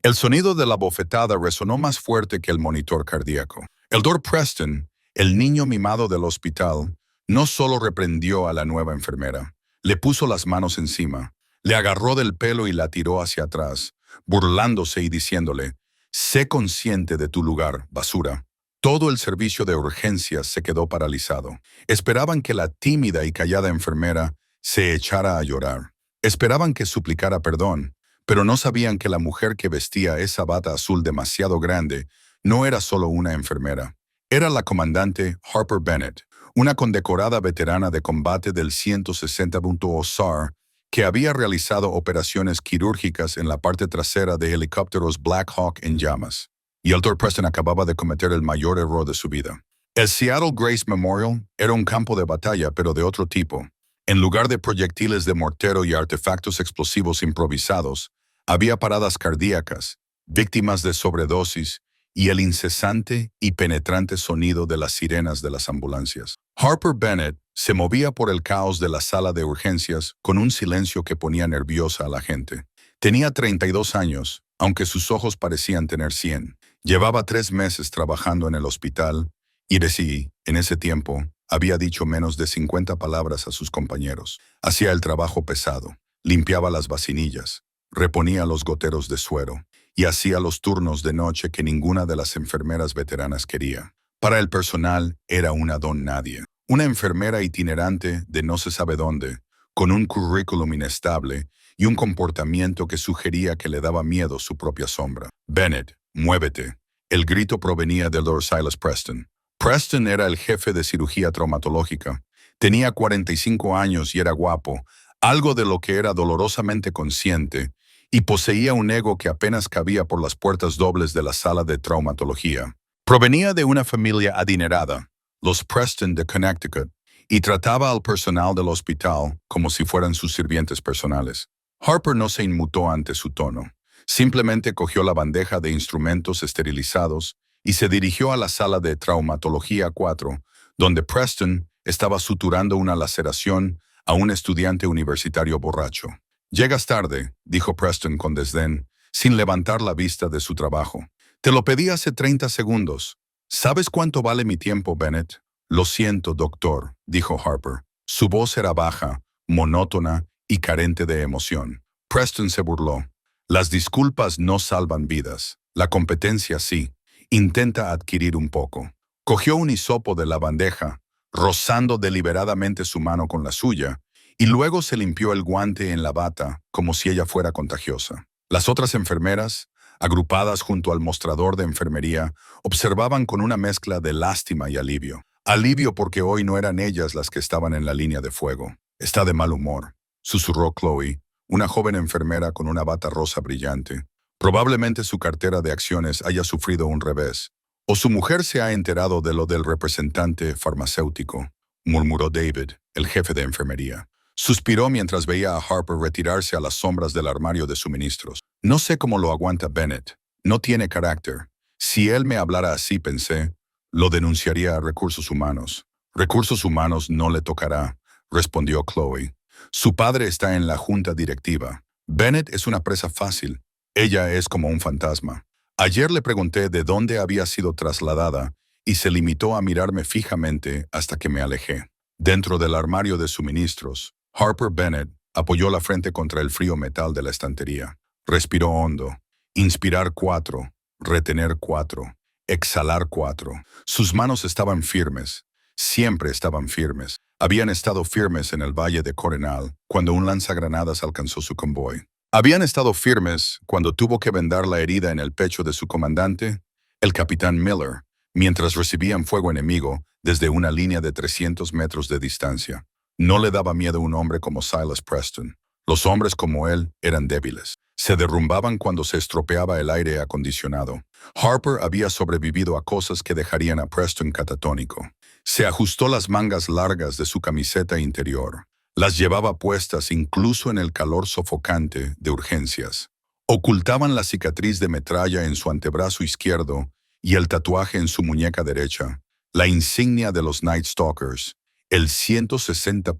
El sonido de la bofetada resonó más fuerte que el monitor cardíaco. El Dr. Preston, el niño mimado del hospital, no solo reprendió a la nueva enfermera, le puso las manos encima, le agarró del pelo y la tiró hacia atrás, burlándose y diciéndole: «Sé consciente de tu lugar, basura». Todo el servicio de urgencias se quedó paralizado. Esperaban que la tímida y callada enfermera se echara a llorar. Esperaban que suplicara perdón, pero no sabían que la mujer que vestía esa bata azul demasiado grande no era solo una enfermera. Era la comandante Harper Bennett, una condecorada veterana de combate del 160 SAR que había realizado operaciones quirúrgicas en la parte trasera de helicópteros Black Hawk en llamas. Y el Dr. Preston acababa de cometer el mayor error de su vida. El Seattle Grace Memorial era un campo de batalla, pero de otro tipo. En lugar de proyectiles de mortero y artefactos explosivos improvisados, había paradas cardíacas, víctimas de sobredosis y el incesante y penetrante sonido de las sirenas de las ambulancias. Harper Bennett se movía por el caos de la sala de urgencias con un silencio que ponía nerviosa a la gente. Tenía 32 años, aunque sus ojos parecían tener 100. Llevaba 3 meses trabajando en el hospital y en ese tiempo, había dicho menos de 50 palabras a sus compañeros. Hacía el trabajo pesado, limpiaba las vacinillas, reponía los goteros de suero y hacía los turnos de noche que ninguna de las enfermeras veteranas quería. Para el personal era una don nadie, una enfermera itinerante de no se sabe dónde, con un currículum inestable y un comportamiento que sugería que le daba miedo su propia sombra. «Bennett, muévete». El grito provenía de Lord Silas Preston. Preston era el jefe de cirugía traumatológica. Tenía 45 años y era guapo, algo de lo que era dolorosamente consciente, y poseía un ego que apenas cabía por las puertas dobles de la sala de traumatología. Provenía de una familia adinerada, los Preston de Connecticut, y trataba al personal del hospital como si fueran sus sirvientes personales. Harper no se inmutó ante su tono. Simplemente cogió la bandeja de instrumentos esterilizados y se dirigió a la sala de traumatología 4, donde Preston estaba suturando una laceración a un estudiante universitario borracho. «Llegas tarde», dijo Preston con desdén, sin levantar la vista de su trabajo. «Te lo pedí hace 30 segundos. ¿Sabes cuánto vale mi tiempo, Bennett?» «Lo siento, doctor», dijo Harper. Su voz era baja, monótona y carente de emoción. Preston se burló. «Las disculpas no salvan vidas. La competencia sí. Intenta adquirir un poco». Cogió un hisopo de la bandeja, rozando deliberadamente su mano con la suya, y luego se limpió el guante en la bata como si ella fuera contagiosa. Las otras enfermeras, agrupadas junto al mostrador de enfermería, observaban con una mezcla de lástima y alivio. Alivio porque hoy no eran ellas las que estaban en la línea de fuego. «Está de mal humor», susurró Chloe, una joven enfermera con una bata rosa brillante. «Probablemente su cartera de acciones haya sufrido un revés. O su mujer se ha enterado de lo del representante farmacéutico», murmuró David, el jefe de enfermería. Suspiró mientras veía a Harper retirarse a las sombras del armario de suministros. «No sé cómo lo aguanta Bennett. No tiene carácter. Si él me hablara así, pensé, lo denunciaría a Recursos Humanos». «Recursos Humanos no le tocará», respondió Chloe. «Su padre está en la junta directiva. Bennett es una presa fácil. Ella es como un fantasma. Ayer le pregunté de dónde había sido trasladada y se limitó a mirarme fijamente hasta que me alejé». Dentro del armario de suministros, Harper Bennett apoyó la frente contra el frío metal de la estantería. Respiró hondo. Inspirar 4, retener 4, exhalar 4. Sus manos estaban firmes. Siempre estaban firmes. Habían estado firmes en el valle de Coronal cuando un lanzagranadas alcanzó su convoy. Habían estado firmes cuando tuvo que vendar la herida en el pecho de su comandante, el capitán Miller, mientras recibían fuego enemigo desde una línea de 300 metros de distancia. No le daba miedo un hombre como Silas Preston. Los hombres como él eran débiles. Se derrumbaban cuando se estropeaba el aire acondicionado. Harper había sobrevivido a cosas que dejarían a Preston catatónico. Se ajustó las mangas largas de su camiseta interior. Las llevaba puestas incluso en el calor sofocante de urgencias. Ocultaban la cicatriz de metralla en su antebrazo izquierdo y el tatuaje en su muñeca derecha, la insignia de los Night Stalkers, el 160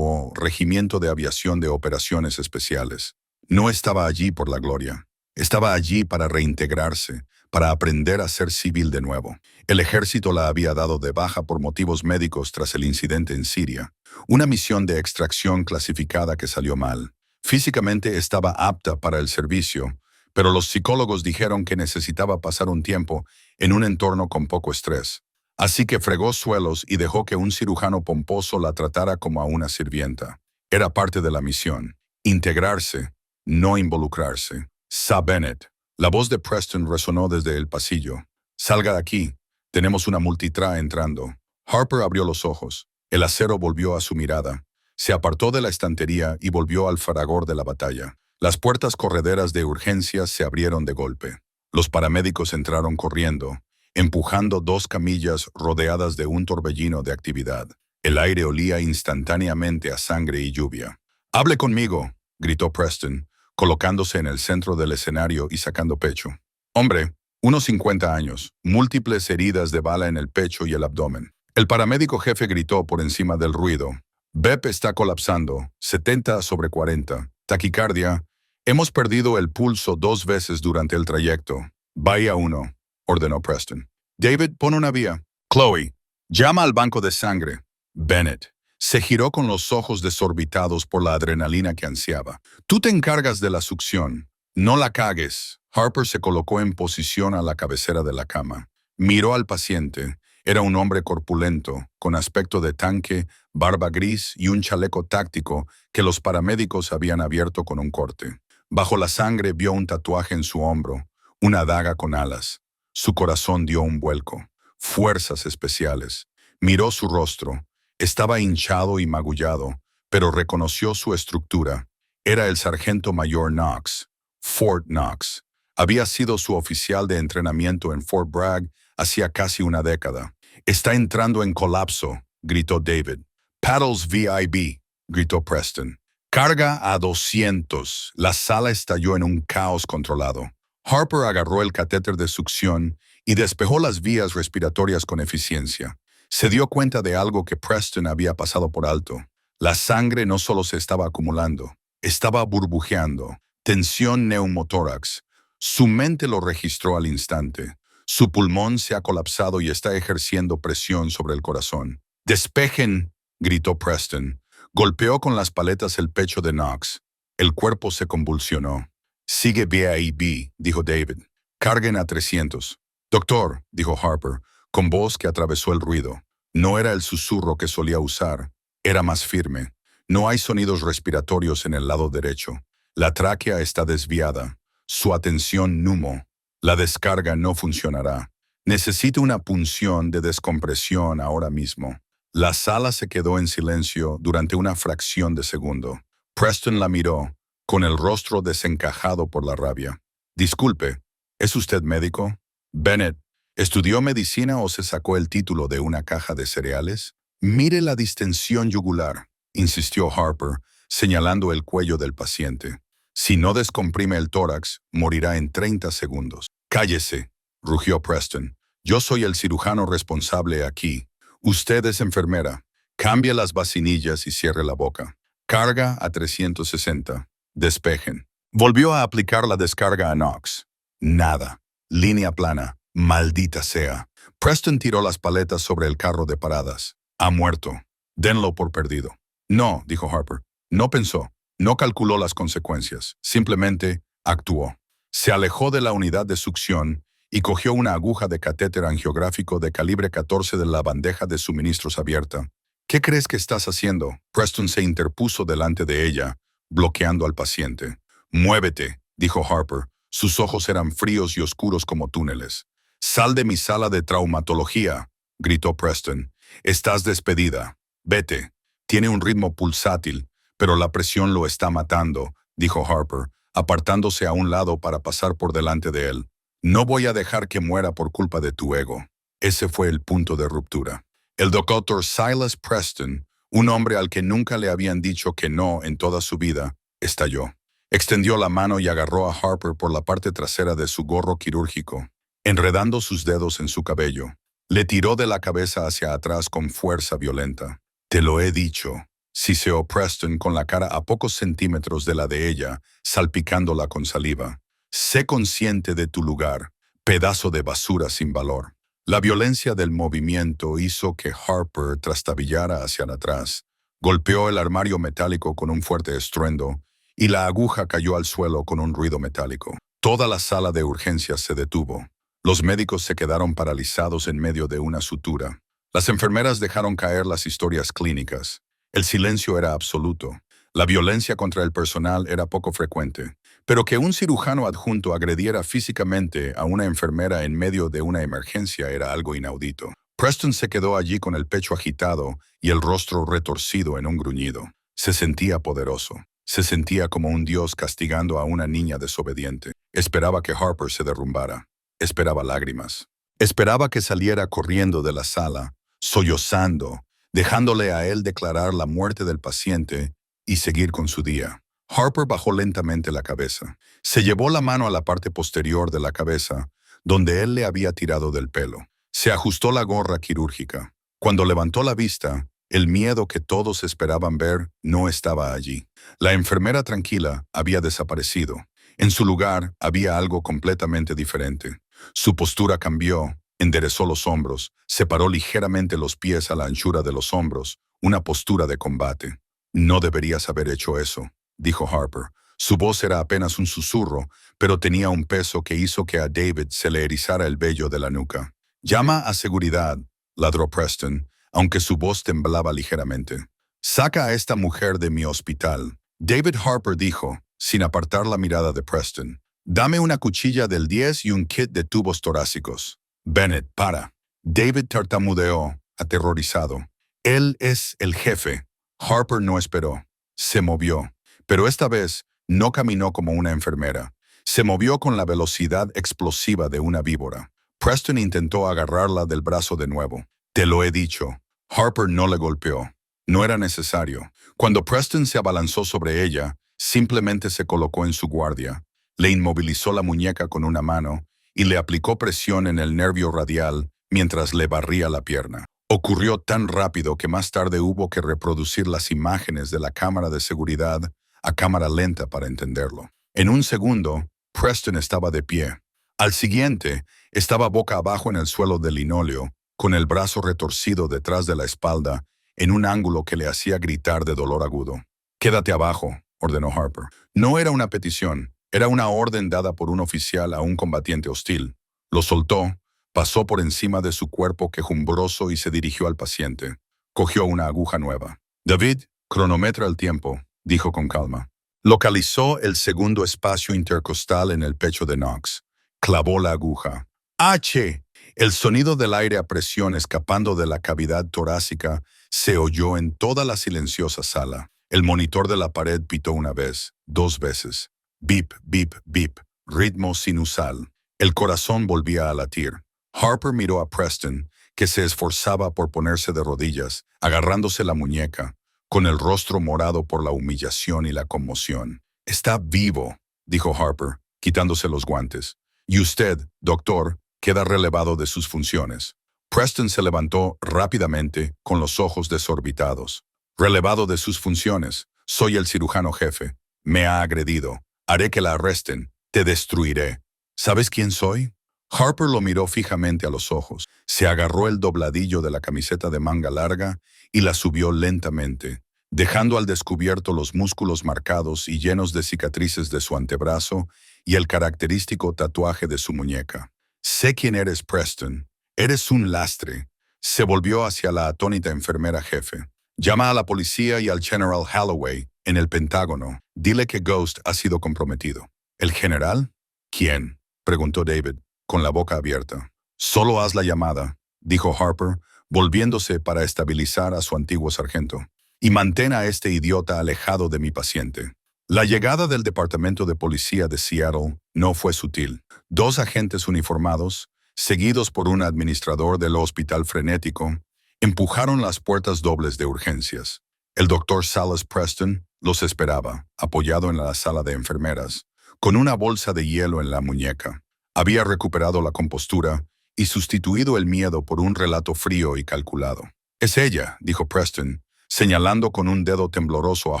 Regimiento de Aviación de Operaciones Especiales. No estaba allí por la gloria. Estaba allí para reintegrarse, para aprender a ser civil de nuevo. El ejército la había dado de baja por motivos médicos tras el incidente en Siria. Una misión de extracción clasificada que salió mal. Físicamente estaba apta para el servicio, pero los psicólogos dijeron que necesitaba pasar un tiempo en un entorno con poco estrés. Así que fregó suelos y dejó que un cirujano pomposo la tratara como a una sirvienta. Era parte de la misión. Integrarse, no involucrarse. Sa Bennett. La voz de Preston resonó desde el pasillo. Salga de aquí. Tenemos una multitra entrando. Harper abrió los ojos. El acero volvió a su mirada. Se apartó de la estantería y volvió al fragor de la batalla. Las puertas correderas de urgencias se abrieron de golpe. Los paramédicos entraron corriendo, empujando 2 camillas rodeadas de un torbellino de actividad. El aire olía instantáneamente a sangre y lluvia. «Hable conmigo», gritó Preston, colocándose en el centro del escenario y sacando pecho. Hombre, unos 50 años, múltiples heridas de bala en el pecho y el abdomen. El paramédico jefe gritó por encima del ruido. «Bep está colapsando, 70/40. Taquicardia. Hemos perdido el pulso 2 veces durante el trayecto». «Vaya uno», ordenó Preston. «David, pon una vía». «Chloe, llama al banco de sangre». Bennett se giró con los ojos desorbitados por la adrenalina que ansiaba. «Tú te encargas de la succión. No la cagues». Harper se colocó en posición a la cabecera de la cama. Miró al paciente. Era un hombre corpulento, con aspecto de tanque, barba gris y un chaleco táctico que los paramédicos habían abierto con un corte. Bajo la sangre vio un tatuaje en su hombro, una daga con alas. Su corazón dio un vuelco. Fuerzas especiales. Miró su rostro. Estaba hinchado y magullado, pero reconoció su estructura. Era el sargento mayor Knox, Fort Knox. Había sido su oficial de entrenamiento en Fort Bragg hacía casi una década. «Está entrando en colapso», gritó David. «Paddles VIB», gritó Preston. «Carga a 200». La sala estalló en un caos controlado. Harper agarró el catéter de succión y despejó las vías respiratorias con eficiencia. Se dio cuenta de algo que Preston había pasado por alto. La sangre no solo se estaba acumulando, estaba burbujeando. Tensión neumotórax. Su mente lo registró al instante. Su pulmón se ha colapsado y está ejerciendo presión sobre el corazón. «Despejen», gritó Preston. Golpeó con las paletas el pecho de Knox. El cuerpo se convulsionó. «Sigue VIB», dijo David. «Carguen a 300». «Doctor», dijo Harper, con voz que atravesó el ruido. No era el susurro que solía usar. Era más firme. «No hay sonidos respiratorios en el lado derecho. La tráquea está desviada. Su atención numo. La descarga no funcionará. Necesito una punción de descompresión ahora mismo». La sala se quedó en silencio durante una fracción de segundo. Preston la miró, con el rostro desencajado por la rabia. «Disculpe, ¿es usted médico?» «Bennett, ¿estudió medicina o se sacó el título de una caja de cereales?» «Mire la distensión yugular», insistió Harper, señalando el cuello del paciente. «Si no descomprime el tórax, morirá en 30 segundos». «Cállese», rugió Preston. «Yo soy el cirujano responsable aquí. Usted es enfermera. Cambie las vacinillas y cierre la boca. Carga a 360. Despejen». Volvió a aplicar la descarga a Knox. Nada. Línea plana. Maldita sea. Preston tiró las paletas sobre el carro de paradas. «Ha muerto. Denlo por perdido». «No», dijo Harper. No pensó. No calculó las consecuencias. Simplemente actuó. Se alejó de la unidad de succión y cogió una aguja de catéter angiográfico de calibre 14 de la bandeja de suministros abierta. «¿Qué crees que estás haciendo?» Preston se interpuso delante de ella, bloqueando al paciente. «Muévete», dijo Harper. Sus ojos eran fríos y oscuros como túneles. «Sal de mi sala de traumatología», gritó Preston. «Estás despedida. Vete». «Tiene un ritmo pulsátil, pero la presión lo está matando», dijo Harper, apartándose a un lado para pasar por delante de él. «No voy a dejar que muera por culpa de tu ego». Ese fue el punto de ruptura. El doctor Silas Preston, un hombre al que nunca le habían dicho que no en toda su vida, estalló. Extendió la mano y agarró a Harper por la parte trasera de su gorro quirúrgico, enredando sus dedos en su cabello. Le tiró de la cabeza hacia atrás con fuerza violenta. «Te lo he dicho», siseó Preston con la cara a pocos centímetros de la de ella, salpicándola con saliva. Sé consciente de tu lugar, pedazo de basura sin valor. La violencia del movimiento hizo que Harper trastabillara hacia atrás. Golpeó el armario metálico con un fuerte estruendo y la aguja cayó al suelo con un ruido metálico. Toda la sala de urgencias se detuvo. Los médicos se quedaron paralizados en medio de una sutura. Las enfermeras dejaron caer las historias clínicas. El silencio era absoluto. La violencia contra el personal era poco frecuente, pero que un cirujano adjunto agrediera físicamente a una enfermera en medio de una emergencia era algo inaudito. Preston se quedó allí con el pecho agitado y el rostro retorcido en un gruñido. Se sentía poderoso. Se sentía como un dios castigando a una niña desobediente. Esperaba que Harper se derrumbara. Esperaba lágrimas. Esperaba que saliera corriendo de la sala, sollozando, dejándole a él declarar la muerte del paciente y seguir con su día. Harper bajó lentamente la cabeza. Se llevó la mano a la parte posterior de la cabeza, donde él le había tirado del pelo. Se ajustó la gorra quirúrgica. Cuando levantó la vista, el miedo que todos esperaban ver no estaba allí. La enfermera tranquila había desaparecido. En su lugar había algo completamente diferente. Su postura cambió, enderezó los hombros, separó ligeramente los pies a la anchura de los hombros, una postura de combate. No deberías haber hecho eso, dijo Harper. Su voz era apenas un susurro, pero tenía un peso que hizo que a David se le erizara el vello de la nuca. Llama a seguridad, ladró Preston, aunque su voz temblaba ligeramente. Saca a esta mujer de mi hospital. David Harper dijo, sin apartar la mirada de Preston. Dame una cuchilla del 10 y un kit de tubos torácicos. Bennett, para. David tartamudeó, aterrorizado. Él es el jefe. Harper no esperó. Se movió. Pero esta vez no caminó como una enfermera. Se movió con la velocidad explosiva de una víbora. Preston intentó agarrarla del brazo de nuevo. Te lo he dicho. Harper no le golpeó. No era necesario. Cuando Preston se abalanzó sobre ella, simplemente se colocó en su guardia. Le inmovilizó la muñeca con una mano y le aplicó presión en el nervio radial mientras le barría la pierna. Ocurrió tan rápido que más tarde hubo que reproducir las imágenes de la cámara de seguridad a cámara lenta para entenderlo. En un segundo, Preston estaba de pie. Al siguiente, estaba boca abajo en el suelo del linóleo, con el brazo retorcido detrás de la espalda, en un ángulo que le hacía gritar de dolor agudo. «Quédate abajo», ordenó Harper. No era una petición, era una orden dada por un oficial a un combatiente hostil. Lo soltó, pasó por encima de su cuerpo quejumbroso y se dirigió al paciente. Cogió una aguja nueva. «David, cronometra el tiempo», dijo con calma. Localizó el segundo espacio intercostal en el pecho de Knox. Clavó la aguja. ¡H! El sonido del aire a presión escapando de la cavidad torácica se oyó en toda la silenciosa sala. El monitor de la pared pitó una vez, 2 veces. Bip, bip, bip. Ritmo sinusal. El corazón volvía a latir. Harper miró a Preston, que se esforzaba por ponerse de rodillas, agarrándose la muñeca, con el rostro morado por la humillación y la conmoción. «Está vivo», dijo Harper, quitándose los guantes. «Y usted, doctor, queda relevado de sus funciones». Preston se levantó rápidamente, con los ojos desorbitados. «Relevado de sus funciones. Soy el cirujano jefe. Me ha agredido. Haré que la arresten. Te destruiré. ¿Sabes quién soy?» Harper lo miró fijamente a los ojos. Se agarró el dobladillo de la camiseta de manga larga y la subió lentamente, dejando al descubierto los músculos marcados y llenos de cicatrices de su antebrazo y el característico tatuaje de su muñeca. «Sé quién eres, Preston. Eres un lastre». Se volvió hacia la atónita enfermera jefe. «Llama a la policía y al General Holloway en el Pentágono. Dile que Ghost ha sido comprometido». «¿El general? ¿Quién?», preguntó David, con la boca abierta. «Solo haz la llamada», dijo Harper, volviéndose para estabilizar a su antiguo sargento. «Y mantén a este idiota alejado de mi paciente». La llegada del Departamento de Policía de Seattle no fue sutil. 2 agentes uniformados, seguidos por un administrador del hospital frenético, empujaron las puertas dobles de urgencias. El doctor Salas Preston los esperaba, apoyado en la sala de enfermeras, con una bolsa de hielo en la muñeca. Había recuperado la compostura y sustituido el miedo por un relato frío y calculado. «Es ella», dijo Preston, señalando con un dedo tembloroso a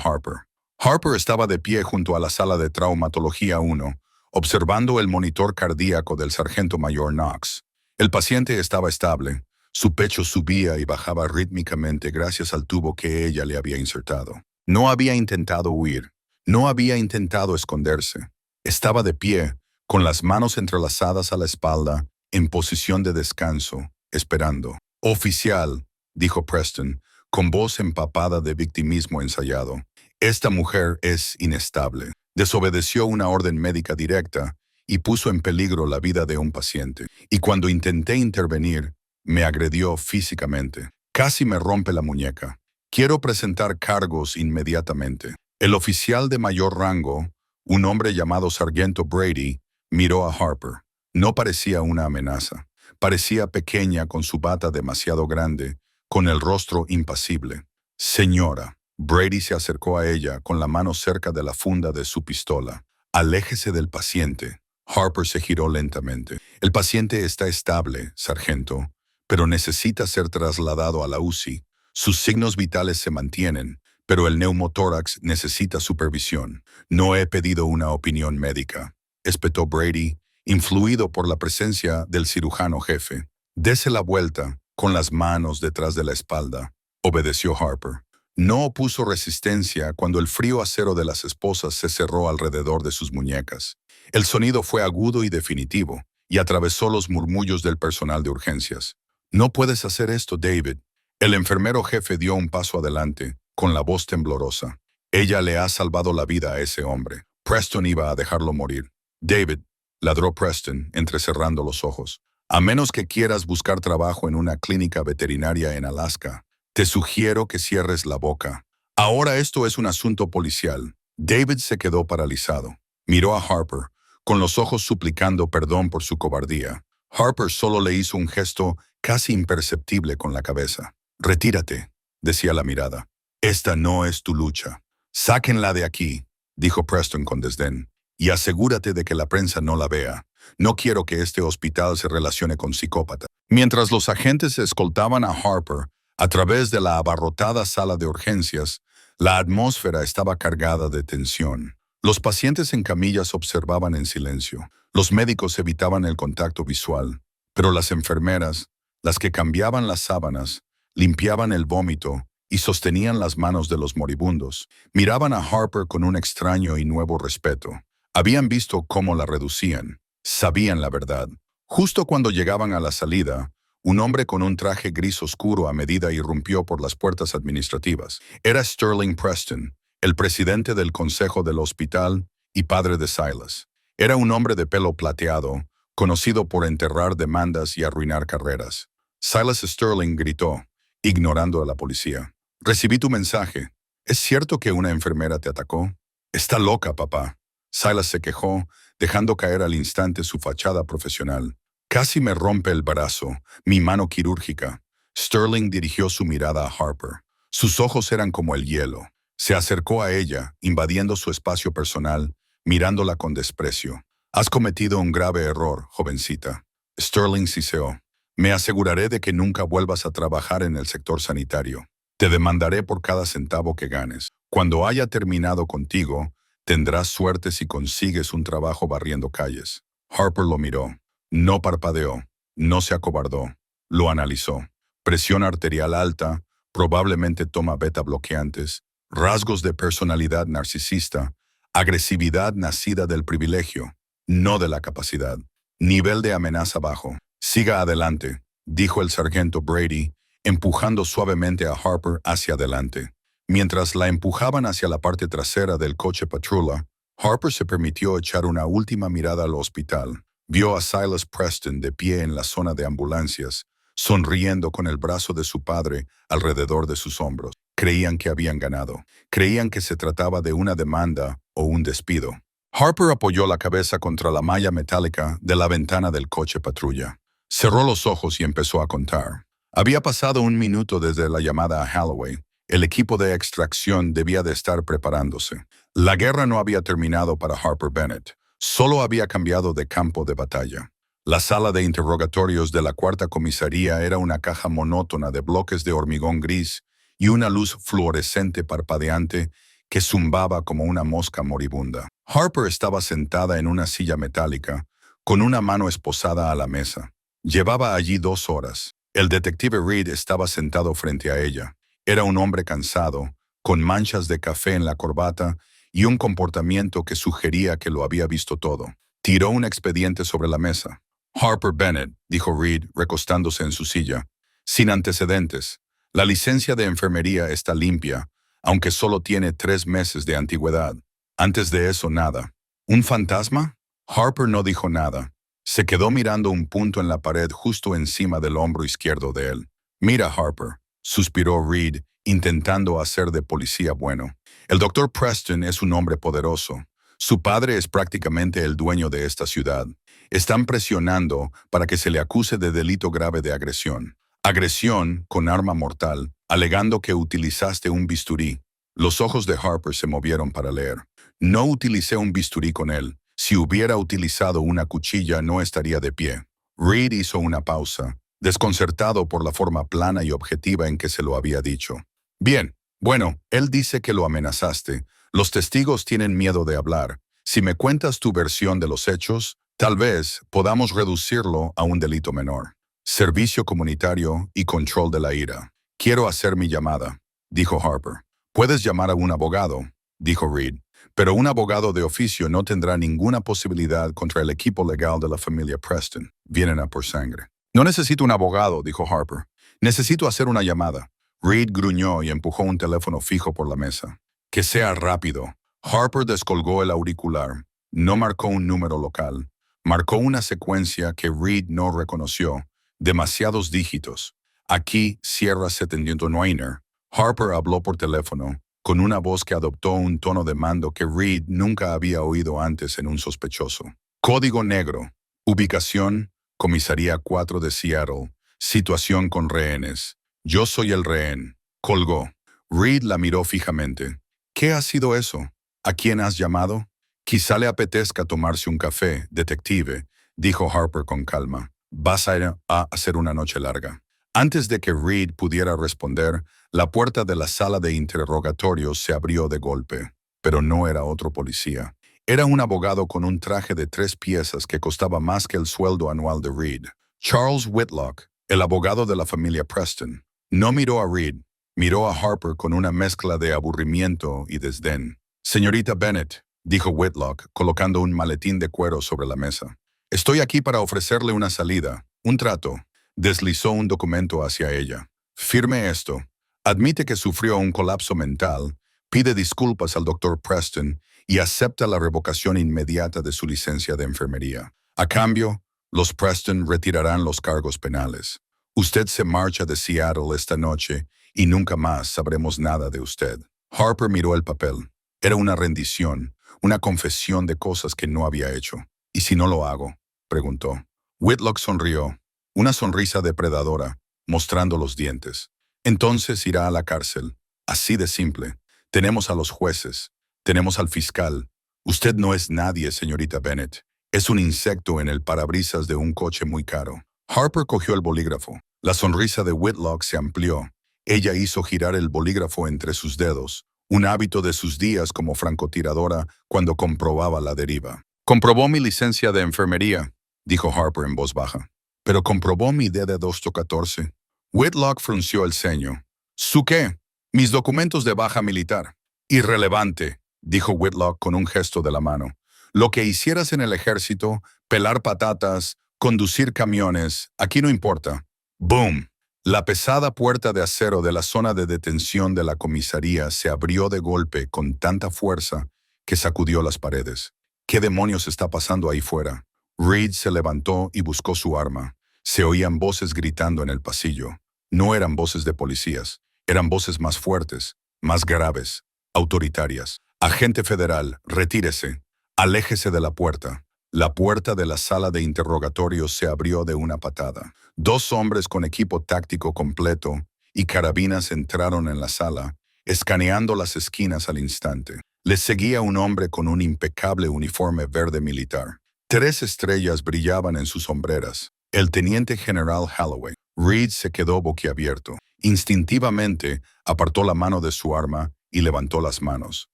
Harper. Harper estaba de pie junto a la sala de traumatología 1, observando el monitor cardíaco del sargento mayor Knox. El paciente estaba estable. Su pecho subía y bajaba rítmicamente gracias al tubo que ella le había insertado. No había intentado huir. No había intentado esconderse. Estaba de pie, con las manos entrelazadas a la espalda, en posición de descanso, esperando. «Oficial», dijo Preston, con voz empapada de victimismo ensayado. «Esta mujer es inestable. Desobedeció una orden médica directa y puso en peligro la vida de un paciente. Y cuando intenté intervenir, me agredió físicamente. Casi me rompe la muñeca. Quiero presentar cargos inmediatamente». El oficial de mayor rango, un hombre llamado Sargento Brady, miró a Harper. No parecía una amenaza. Parecía pequeña con su bata demasiado grande, con el rostro impasible. «Señora». Brady se acercó a ella con la mano cerca de la funda de su pistola. «Aléjese del paciente». Harper se giró lentamente. «El paciente está estable, sargento, pero necesita ser trasladado a la UCI. Sus signos vitales se mantienen, pero el neumotórax necesita supervisión. No he pedido una opinión médica», espetó Brady, influido por la presencia del cirujano jefe. «Dese la vuelta, con las manos detrás de la espalda», obedeció Harper. No opuso resistencia cuando el frío acero de las esposas se cerró alrededor de sus muñecas. El sonido fue agudo y definitivo, y atravesó los murmullos del personal de urgencias. «No puedes hacer esto, David». El enfermero jefe dio un paso adelante, con la voz temblorosa. «Ella le ha salvado la vida a ese hombre. Preston iba a dejarlo morir». «David», ladró Preston, entrecerrando los ojos, «a menos que quieras buscar trabajo en una clínica veterinaria en Alaska, te sugiero que cierres la boca. Ahora esto es un asunto policial». David se quedó paralizado. Miró a Harper, con los ojos suplicando perdón por su cobardía. Harper solo le hizo un gesto casi imperceptible con la cabeza. «Retírate», decía la mirada. «Esta no es tu lucha». «Sáquenla de aquí», dijo Preston con desdén, «y asegúrate de que la prensa no la vea. No quiero que este hospital se relacione con psicópatas». Mientras los agentes escoltaban a Harper a través de la abarrotada sala de urgencias, la atmósfera estaba cargada de tensión. Los pacientes en camillas observaban en silencio. Los médicos evitaban el contacto visual, pero las enfermeras, las que cambiaban las sábanas, limpiaban el vómito y sostenían las manos de los moribundos, miraban a Harper con un extraño y nuevo respeto. Habían visto cómo la reducían. Sabían la verdad. Justo cuando llegaban a la salida, un hombre con un traje gris oscuro a medida irrumpió por las puertas administrativas. Era Sterling Preston, el presidente del consejo del hospital y padre de Silas. Era un hombre de pelo plateado, conocido por enterrar demandas y arruinar carreras. Silas Sterling gritó, ignorando a la policía. «Recibí tu mensaje. ¿Es cierto que una enfermera te atacó?» «Está loca, papá». Silas se quejó, dejando caer al instante su fachada profesional. «Casi me rompe el brazo, mi mano quirúrgica». Sterling dirigió su mirada a Harper. Sus ojos eran como el hielo. Se acercó a ella, invadiendo su espacio personal, mirándola con desprecio. «Has cometido un grave error, jovencita». Sterling siseó. «Me aseguraré de que nunca vuelvas a trabajar en el sector sanitario. Te demandaré por cada centavo que ganes. Cuando haya terminado contigo, tendrás suerte si consigues un trabajo barriendo calles». Harper lo miró. No parpadeó, no se acobardó. Lo analizó. Presión arterial alta, probablemente toma beta bloqueantes, rasgos de personalidad narcisista, agresividad nacida del privilegio, no de la capacidad. Nivel de amenaza bajo. «Siga adelante», dijo el sargento Brady, empujando suavemente a Harper hacia adelante. Mientras la empujaban hacia la parte trasera del coche patrulla, Harper se permitió echar una última mirada al hospital. Vio a Silas Preston de pie en la zona de ambulancias, sonriendo con el brazo de su padre alrededor de sus hombros. Creían que habían ganado. Creían que se trataba de una demanda o un despido. Harper apoyó la cabeza contra la malla metálica de la ventana del coche patrulla. Cerró los ojos y empezó a contar. Había pasado 1 minuto desde la llamada a Holloway. El equipo de extracción debía de estar preparándose. La guerra no había terminado para Harper Bennett. Solo había cambiado de campo de batalla. La sala de interrogatorios de la cuarta comisaría era una caja monótona de bloques de hormigón gris y una luz fluorescente parpadeante que zumbaba como una mosca moribunda. Harper estaba sentada en una silla metálica, con una mano esposada a la mesa. Llevaba allí 2 horas. El detective Reed estaba sentado frente a ella. Era un hombre cansado, con manchas de café en la corbata y un comportamiento que sugería que lo había visto todo. Tiró un expediente sobre la mesa. Harper Bennett, dijo Reed, recostándose en su silla. Sin antecedentes. La licencia de enfermería está limpia, aunque solo tiene 3 meses de antigüedad. Antes de eso, nada. ¿Un fantasma? Harper no dijo nada. Se quedó mirando un punto en la pared justo encima del hombro izquierdo de él. Mira, Harper, suspiró Reed, intentando hacer de policía bueno. El doctor Preston es un hombre poderoso. Su padre es prácticamente el dueño de esta ciudad. Están presionando para que se le acuse de delito grave de agresión. Agresión con arma mortal, alegando que utilizaste un bisturí. Los ojos de Harper se movieron para leer. No utilicé un bisturí con él. Si hubiera utilizado una cuchilla no estaría de pie. Reed hizo una pausa, desconcertado por la forma plana y objetiva en que se lo había dicho. Bien, bueno, él dice que lo amenazaste. Los testigos tienen miedo de hablar. Si me cuentas tu versión de los hechos, tal vez podamos reducirlo a un delito menor. Servicio comunitario y control de la ira. Quiero hacer mi llamada, dijo Harper. Puedes llamar a un abogado, dijo Reed, pero un abogado de oficio no tendrá ninguna posibilidad contra el equipo legal de la familia Preston. Vienen a por sangre. No necesito un abogado, dijo Harper. Necesito hacer una llamada. Reed gruñó y empujó un teléfono fijo por la mesa. Que sea rápido. Harper descolgó el auricular. No marcó un número local. Marcó una secuencia que Reed no reconoció. Demasiados dígitos. Aquí, Sierra 709. Harper habló por teléfono, con una voz que adoptó un tono de mando que Reed nunca había oído antes en un sospechoso. Código negro. Ubicación, Comisaría 4 de Seattle. Situación con rehenes. Yo soy el rehén. Colgó. Reed la miró fijamente. ¿Qué ha sido eso? ¿A quién has llamado? Quizá le apetezca tomarse un café, detective, dijo Harper con calma. Vas a ir a hacer una noche larga. Antes de que Reed pudiera responder, la puerta de la sala de interrogatorios se abrió de golpe. Pero no era otro policía. Era un abogado con un traje de 3 piezas que costaba más que el sueldo anual de Reed. Charles Whitlock, el abogado de la familia Preston. No miró a Reed, miró a Harper con una mezcla de aburrimiento y desdén. Señorita Bennett, dijo Whitlock, colocando un maletín de cuero sobre la mesa. Estoy aquí para ofrecerle una salida, un trato. Deslizó un documento hacia ella. Firme esto. Admite que sufrió un colapso mental, pide disculpas al Dr. Preston y acepta la revocación inmediata de su licencia de enfermería. A cambio, los Preston retirarán los cargos penales. Usted se marcha de Seattle esta noche y nunca más sabremos nada de usted. Harper miró el papel. Era una rendición, una confesión de cosas que no había hecho. ¿Y si no lo hago?, preguntó. Whitlock sonrió, una sonrisa depredadora, mostrando los dientes. Entonces irá a la cárcel. Así de simple. Tenemos a los jueces. Tenemos al fiscal. Usted no es nadie, señorita Bennett. Es un insecto en el parabrisas de un coche muy caro. Harper cogió el bolígrafo. La sonrisa de Whitlock se amplió. Ella hizo girar el bolígrafo entre sus dedos, un hábito de sus días como francotiradora cuando comprobaba la deriva. Comprobó mi licencia de enfermería, dijo Harper en voz baja. Pero comprobó mi DD-214. Whitlock frunció el ceño. ¿Su qué? Mis documentos de baja militar. Irrelevante, dijo Whitlock con un gesto de la mano. Lo que hicieras en el ejército, pelar patatas, conducir camiones, aquí no importa. ¡Boom! La pesada puerta de acero de la zona de detención de la comisaría se abrió de golpe con tanta fuerza que sacudió las paredes. ¿Qué demonios está pasando ahí fuera? Reed se levantó y buscó su arma. Se oían voces gritando en el pasillo. No eran voces de policías, eran voces más fuertes, más graves, autoritarias. Agente federal, retírese. Aléjese de la puerta. La puerta de la sala de interrogatorios se abrió de una patada. 2 hombres con equipo táctico completo y carabinas entraron en la sala, escaneando las esquinas al instante. Les seguía un hombre con un impecable uniforme verde militar. 3 estrellas brillaban en sus sombreras. El teniente general Holloway. Reed se quedó boquiabierto. Instintivamente apartó la mano de su arma y levantó las manos.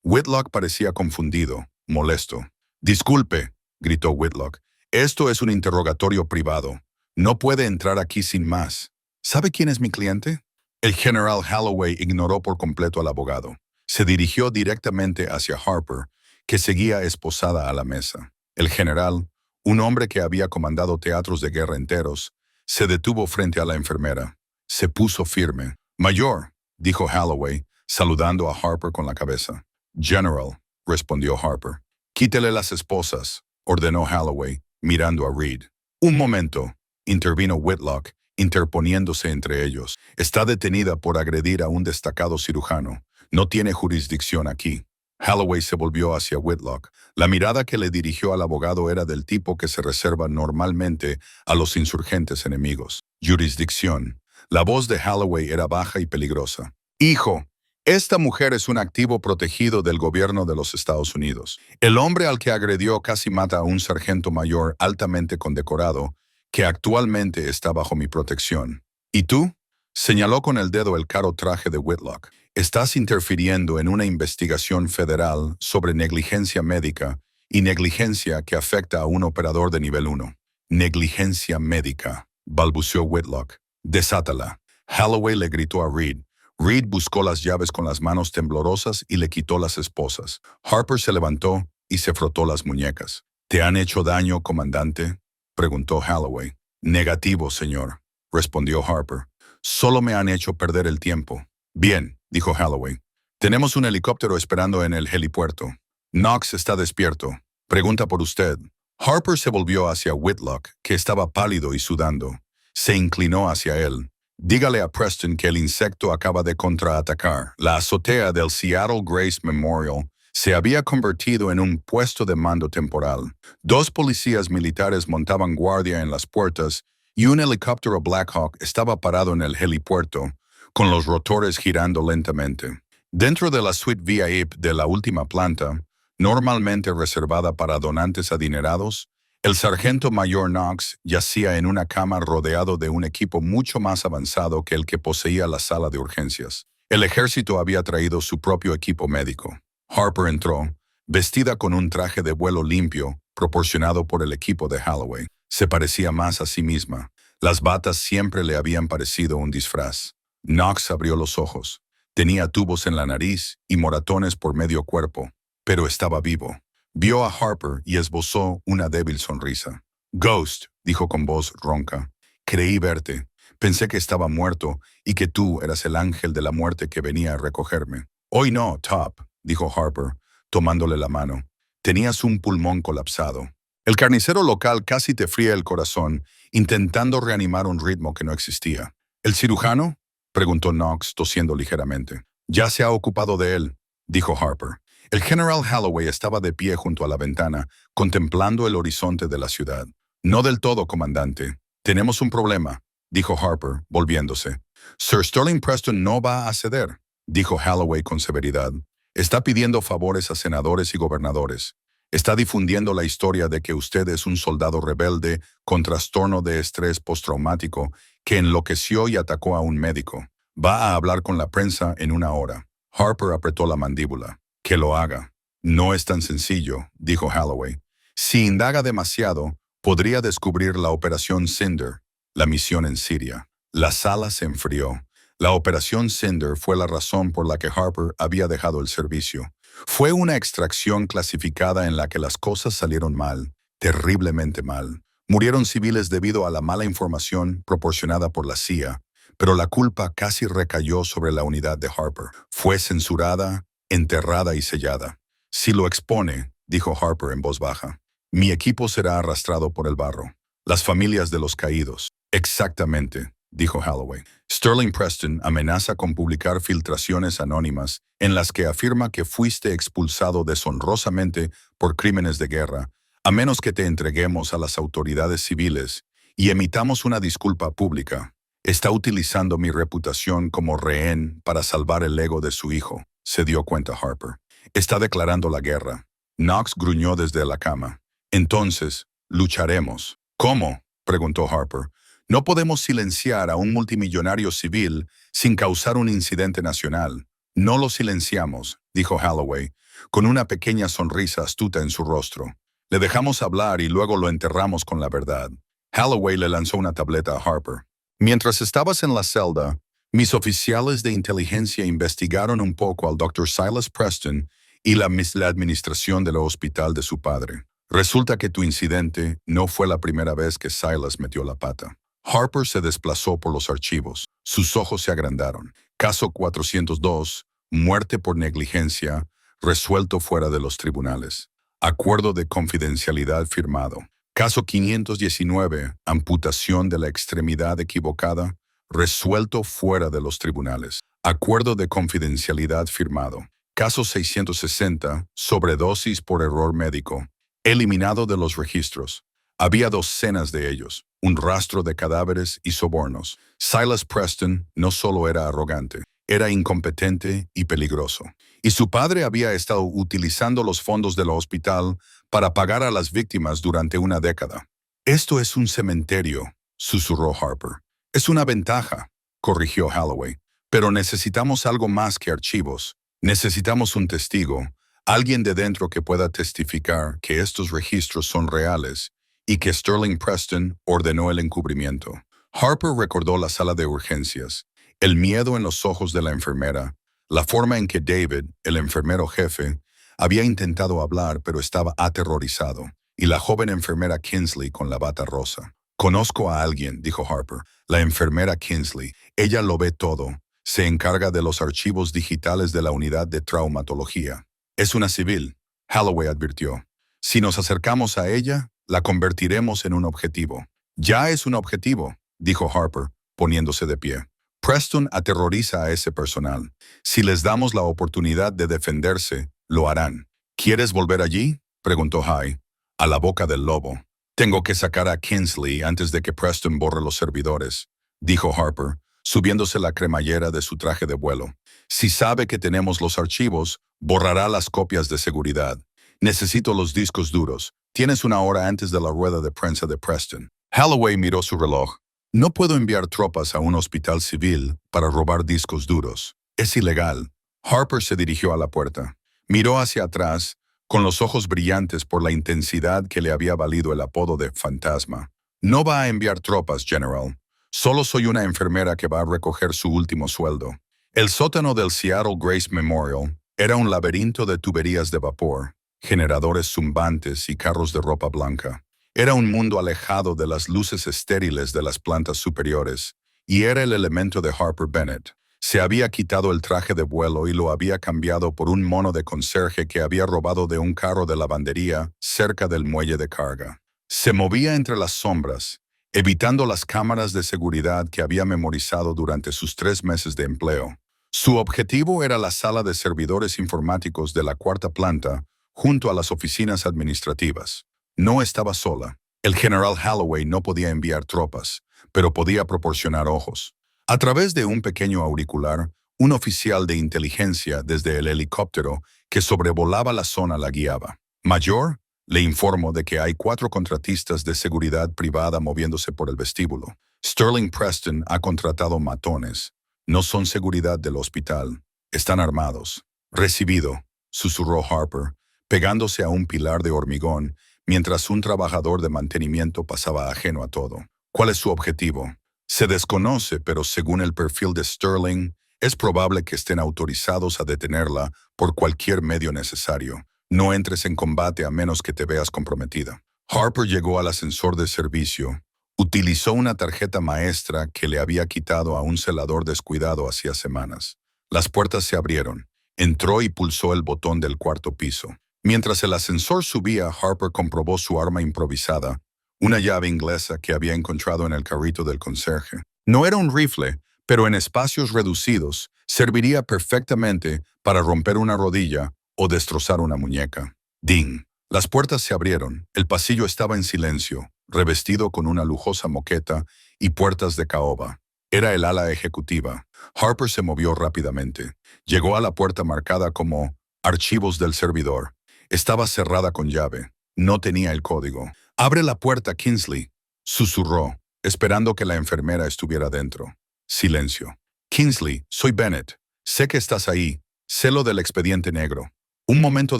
Whitlock parecía confundido, molesto. «Disculpe», gritó Whitlock. «Esto es un interrogatorio privado. No puede entrar aquí sin más. ¿Sabe quién es mi cliente?» El general Holloway ignoró por completo al abogado. Se dirigió directamente hacia Harper, que seguía esposada a la mesa. El general, un hombre que había comandado teatros de guerra enteros, se detuvo frente a la enfermera. Se puso firme. «Mayor», dijo Holloway, saludando a Harper con la cabeza. «General», respondió Harper. «Quítele las esposas», ordenó Holloway, mirando a Reed. «Un momento», intervino Whitlock, interponiéndose entre ellos. «Está detenida por agredir a un destacado cirujano. No tiene jurisdicción aquí». Holloway se volvió hacia Whitlock. La mirada que le dirigió al abogado era del tipo que se reserva normalmente a los insurgentes enemigos. «Jurisdicción». La voz de Holloway era baja y peligrosa. «Hijo, esta mujer es un activo protegido del gobierno de los Estados Unidos. El hombre al que agredió casi mata a un sargento mayor altamente condecorado que actualmente está bajo mi protección. ¿Y tú?», señaló con el dedo el caro traje de Whitlock. «Estás interfiriendo en una investigación federal sobre negligencia médica y negligencia que afecta a un operador de nivel 1. «Negligencia médica», balbuceó Whitlock. «Desátala». Holloway le gritó a Reed. Reed buscó las llaves con las manos temblorosas y le quitó las esposas. Harper se levantó y se frotó las muñecas. «¿Te han hecho daño, comandante?», preguntó Holloway. «Negativo, señor», respondió Harper. «Solo me han hecho perder el tiempo». «Bien», dijo Holloway. «Tenemos un helicóptero esperando en el helipuerto. Knox está despierto. Pregunta por usted». Harper se volvió hacia Whitlock, que estaba pálido y sudando. Se inclinó hacia él. «Dígale a Preston que el insecto acaba de contraatacar. La azotea del Seattle Grace Memorial se había convertido en un puesto de mando temporal. 2 policías militares montaban guardia en las puertas y un helicóptero Black Hawk estaba parado en el helipuerto, con los rotores girando lentamente. Dentro de la suite VIP de la última planta, normalmente reservada para donantes adinerados, el sargento mayor Knox yacía en una cama rodeado de un equipo mucho más avanzado que el que poseía la sala de urgencias. El ejército había traído su propio equipo médico. Harper entró, vestida con un traje de vuelo limpio, proporcionado por el equipo de Holloway. Se parecía más a sí misma. Las batas siempre le habían parecido un disfraz. Knox abrió los ojos. Tenía tubos en la nariz y moratones por medio cuerpo, pero estaba vivo. Vio a Harper y esbozó una débil sonrisa. «Ghost», dijo con voz ronca. «Creí verte. Pensé que estaba muerto y que tú eras el ángel de la muerte que venía a recogerme». «Hoy no, Top», dijo Harper, tomándole la mano. «Tenías un pulmón colapsado. El carnicero local casi te fría el corazón, intentando reanimar un ritmo que no existía». «¿El cirujano?», preguntó Knox, tosiendo ligeramente. «Ya se ha ocupado de él», dijo Harper. El general Holloway estaba de pie junto a la ventana, contemplando el horizonte de la ciudad. «No del todo, comandante. Tenemos un problema», dijo Harper, volviéndose. «Sir Sterling Preston no va a ceder», dijo Holloway con severidad. «Está pidiendo favores a senadores y gobernadores. Está difundiendo la historia de que usted es un soldado rebelde con trastorno de estrés postraumático que enloqueció y atacó a un médico. Va a hablar con la prensa en 1 hora». Harper apretó la mandíbula. «Que lo haga». «No es tan sencillo», dijo Holloway. «Si indaga demasiado, podría descubrir la Operación Cinder, la misión en Siria». La sala se enfrió. La Operación Cinder fue la razón por la que Harper había dejado el servicio. Fue una extracción clasificada en la que las cosas salieron mal, terriblemente mal. Murieron civiles debido a la mala información proporcionada por la CIA, pero la culpa casi recayó sobre la unidad de Harper. Fue censurada, enterrada y sellada. «Si lo expone», dijo Harper en voz baja, «mi equipo será arrastrado por el barro. Las familias de los caídos». «Exactamente», dijo Holloway. «Sterling Preston amenaza con publicar filtraciones anónimas en las que afirma que fuiste expulsado deshonrosamente por crímenes de guerra, a menos que te entreguemos a las autoridades civiles y emitamos una disculpa pública. Está utilizando mi reputación como rehén para salvar el ego de su hijo», se dio cuenta Harper. «Está declarando la guerra». Knox gruñó desde la cama. «Entonces, lucharemos». «¿Cómo?», preguntó Harper. «No podemos silenciar a un multimillonario civil sin causar un incidente nacional. No lo silenciamos, dijo Holloway, con una pequeña sonrisa astuta en su rostro. Le dejamos hablar y luego lo enterramos con la verdad. Holloway le lanzó una tableta a Harper. Mientras estabas en la celda, mis oficiales de inteligencia investigaron un poco al Dr. Silas Preston y la administración del hospital de su padre. Resulta que tu incidente no fue la primera vez que Silas metió la pata. Harper se desplazó por los archivos. Sus ojos se agrandaron. Caso 402, muerte por negligencia, resuelto fuera de los tribunales. Acuerdo de confidencialidad firmado. Caso 519, amputación de la extremidad equivocada, resuelto fuera de los tribunales. Acuerdo de confidencialidad firmado. Caso 660, sobredosis por error médico, eliminado de los registros. Había docenas de ellos, un rastro de cadáveres y sobornos. Silas Preston no solo era arrogante, era incompetente y peligroso. Y su padre había estado utilizando los fondos del hospital para pagar a las víctimas durante una década. Esto es un cementerio, susurró Harper. Es una ventaja, corrigió Holloway. Pero necesitamos algo más que archivos. Necesitamos un testigo, alguien de dentro que pueda testificar que estos registros son reales y que Sterling Preston ordenó el encubrimiento. Harper recordó la sala de urgencias, el miedo en los ojos de la enfermera, la forma en que David, el enfermero jefe, había intentado hablar pero estaba aterrorizado, y la joven enfermera Kinsley con la bata rosa. Conozco a alguien, dijo Harper, la enfermera Kinsley. Ella lo ve todo. Se encarga de los archivos digitales de la unidad de traumatología. Es una civil, Holloway advirtió. Si nos acercamos a ella, la convertiremos en un objetivo. Ya es un objetivo, dijo Harper, poniéndose de pie. Preston aterroriza a ese personal. Si les damos la oportunidad de defenderse, lo harán. ¿Quieres volver allí?, preguntó High. A la boca del lobo. Tengo que sacar a Kinsley antes de que Preston borre los servidores, dijo Harper, subiéndose la cremallera de su traje de vuelo. Si sabe que tenemos los archivos, borrará las copias de seguridad. Necesito los discos duros. Tienes una hora antes de la rueda de prensa de Preston. Holloway miró su reloj. No puedo enviar tropas a un hospital civil para robar discos duros. Es ilegal. Harper se dirigió a la puerta. Miró hacia atrás, con los ojos brillantes por la intensidad que le había valido el apodo de fantasma. No va a enviar tropas, General. Solo soy una enfermera que va a recoger su último sueldo. El sótano del Seattle Grace Memorial era un laberinto de tuberías de vapor, generadores zumbantes y carros de ropa blanca. Era un mundo alejado de las luces estériles de las plantas superiores, y era el elemento de Harper Bennett. Se había quitado el traje de vuelo y lo había cambiado por un mono de conserje que había robado de un carro de lavandería cerca del muelle de carga. Se movía entre las sombras, evitando las cámaras de seguridad que había memorizado durante sus 3 meses de empleo. Su objetivo era la sala de servidores informáticos de la 4ª planta, junto a las oficinas administrativas. No estaba sola. El general Holloway no podía enviar tropas, pero podía proporcionar ojos. A través de un pequeño auricular, un oficial de inteligencia desde el helicóptero que sobrevolaba la zona la guiaba. Mayor, le informo de que hay 4 contratistas de seguridad privada moviéndose por el vestíbulo. Sterling Preston ha contratado matones. No son seguridad del hospital. Están armados. Recibido, susurró Harper, pegándose a un pilar de hormigón mientras un trabajador de mantenimiento pasaba ajeno a todo. ¿Cuál es su objetivo? Se desconoce, pero según el perfil de Sterling, es probable que estén autorizados a detenerla por cualquier medio necesario. No entres en combate a menos que te veas comprometida. Harper llegó al ascensor de servicio. Utilizó una tarjeta maestra que le había quitado a un celador descuidado hacía semanas. Las puertas se abrieron. Entró y pulsó el botón del 4º piso. Mientras el ascensor subía, Harper comprobó su arma improvisada, una llave inglesa que había encontrado en el carrito del conserje. No era un rifle, pero en espacios reducidos serviría perfectamente para romper una rodilla o destrozar una muñeca. ¡Ding! Las puertas se abrieron. El pasillo estaba en silencio, revestido con una lujosa moqueta y puertas de caoba. Era el ala ejecutiva. Harper se movió rápidamente. Llegó a la puerta marcada como «Archivos del servidor». Estaba cerrada con llave. No tenía el código. «Abre la puerta, Kinsley», susurró, esperando que la enfermera estuviera dentro. Silencio. «Kinsley, soy Bennett. Sé que estás ahí. Celo del expediente negro. Un momento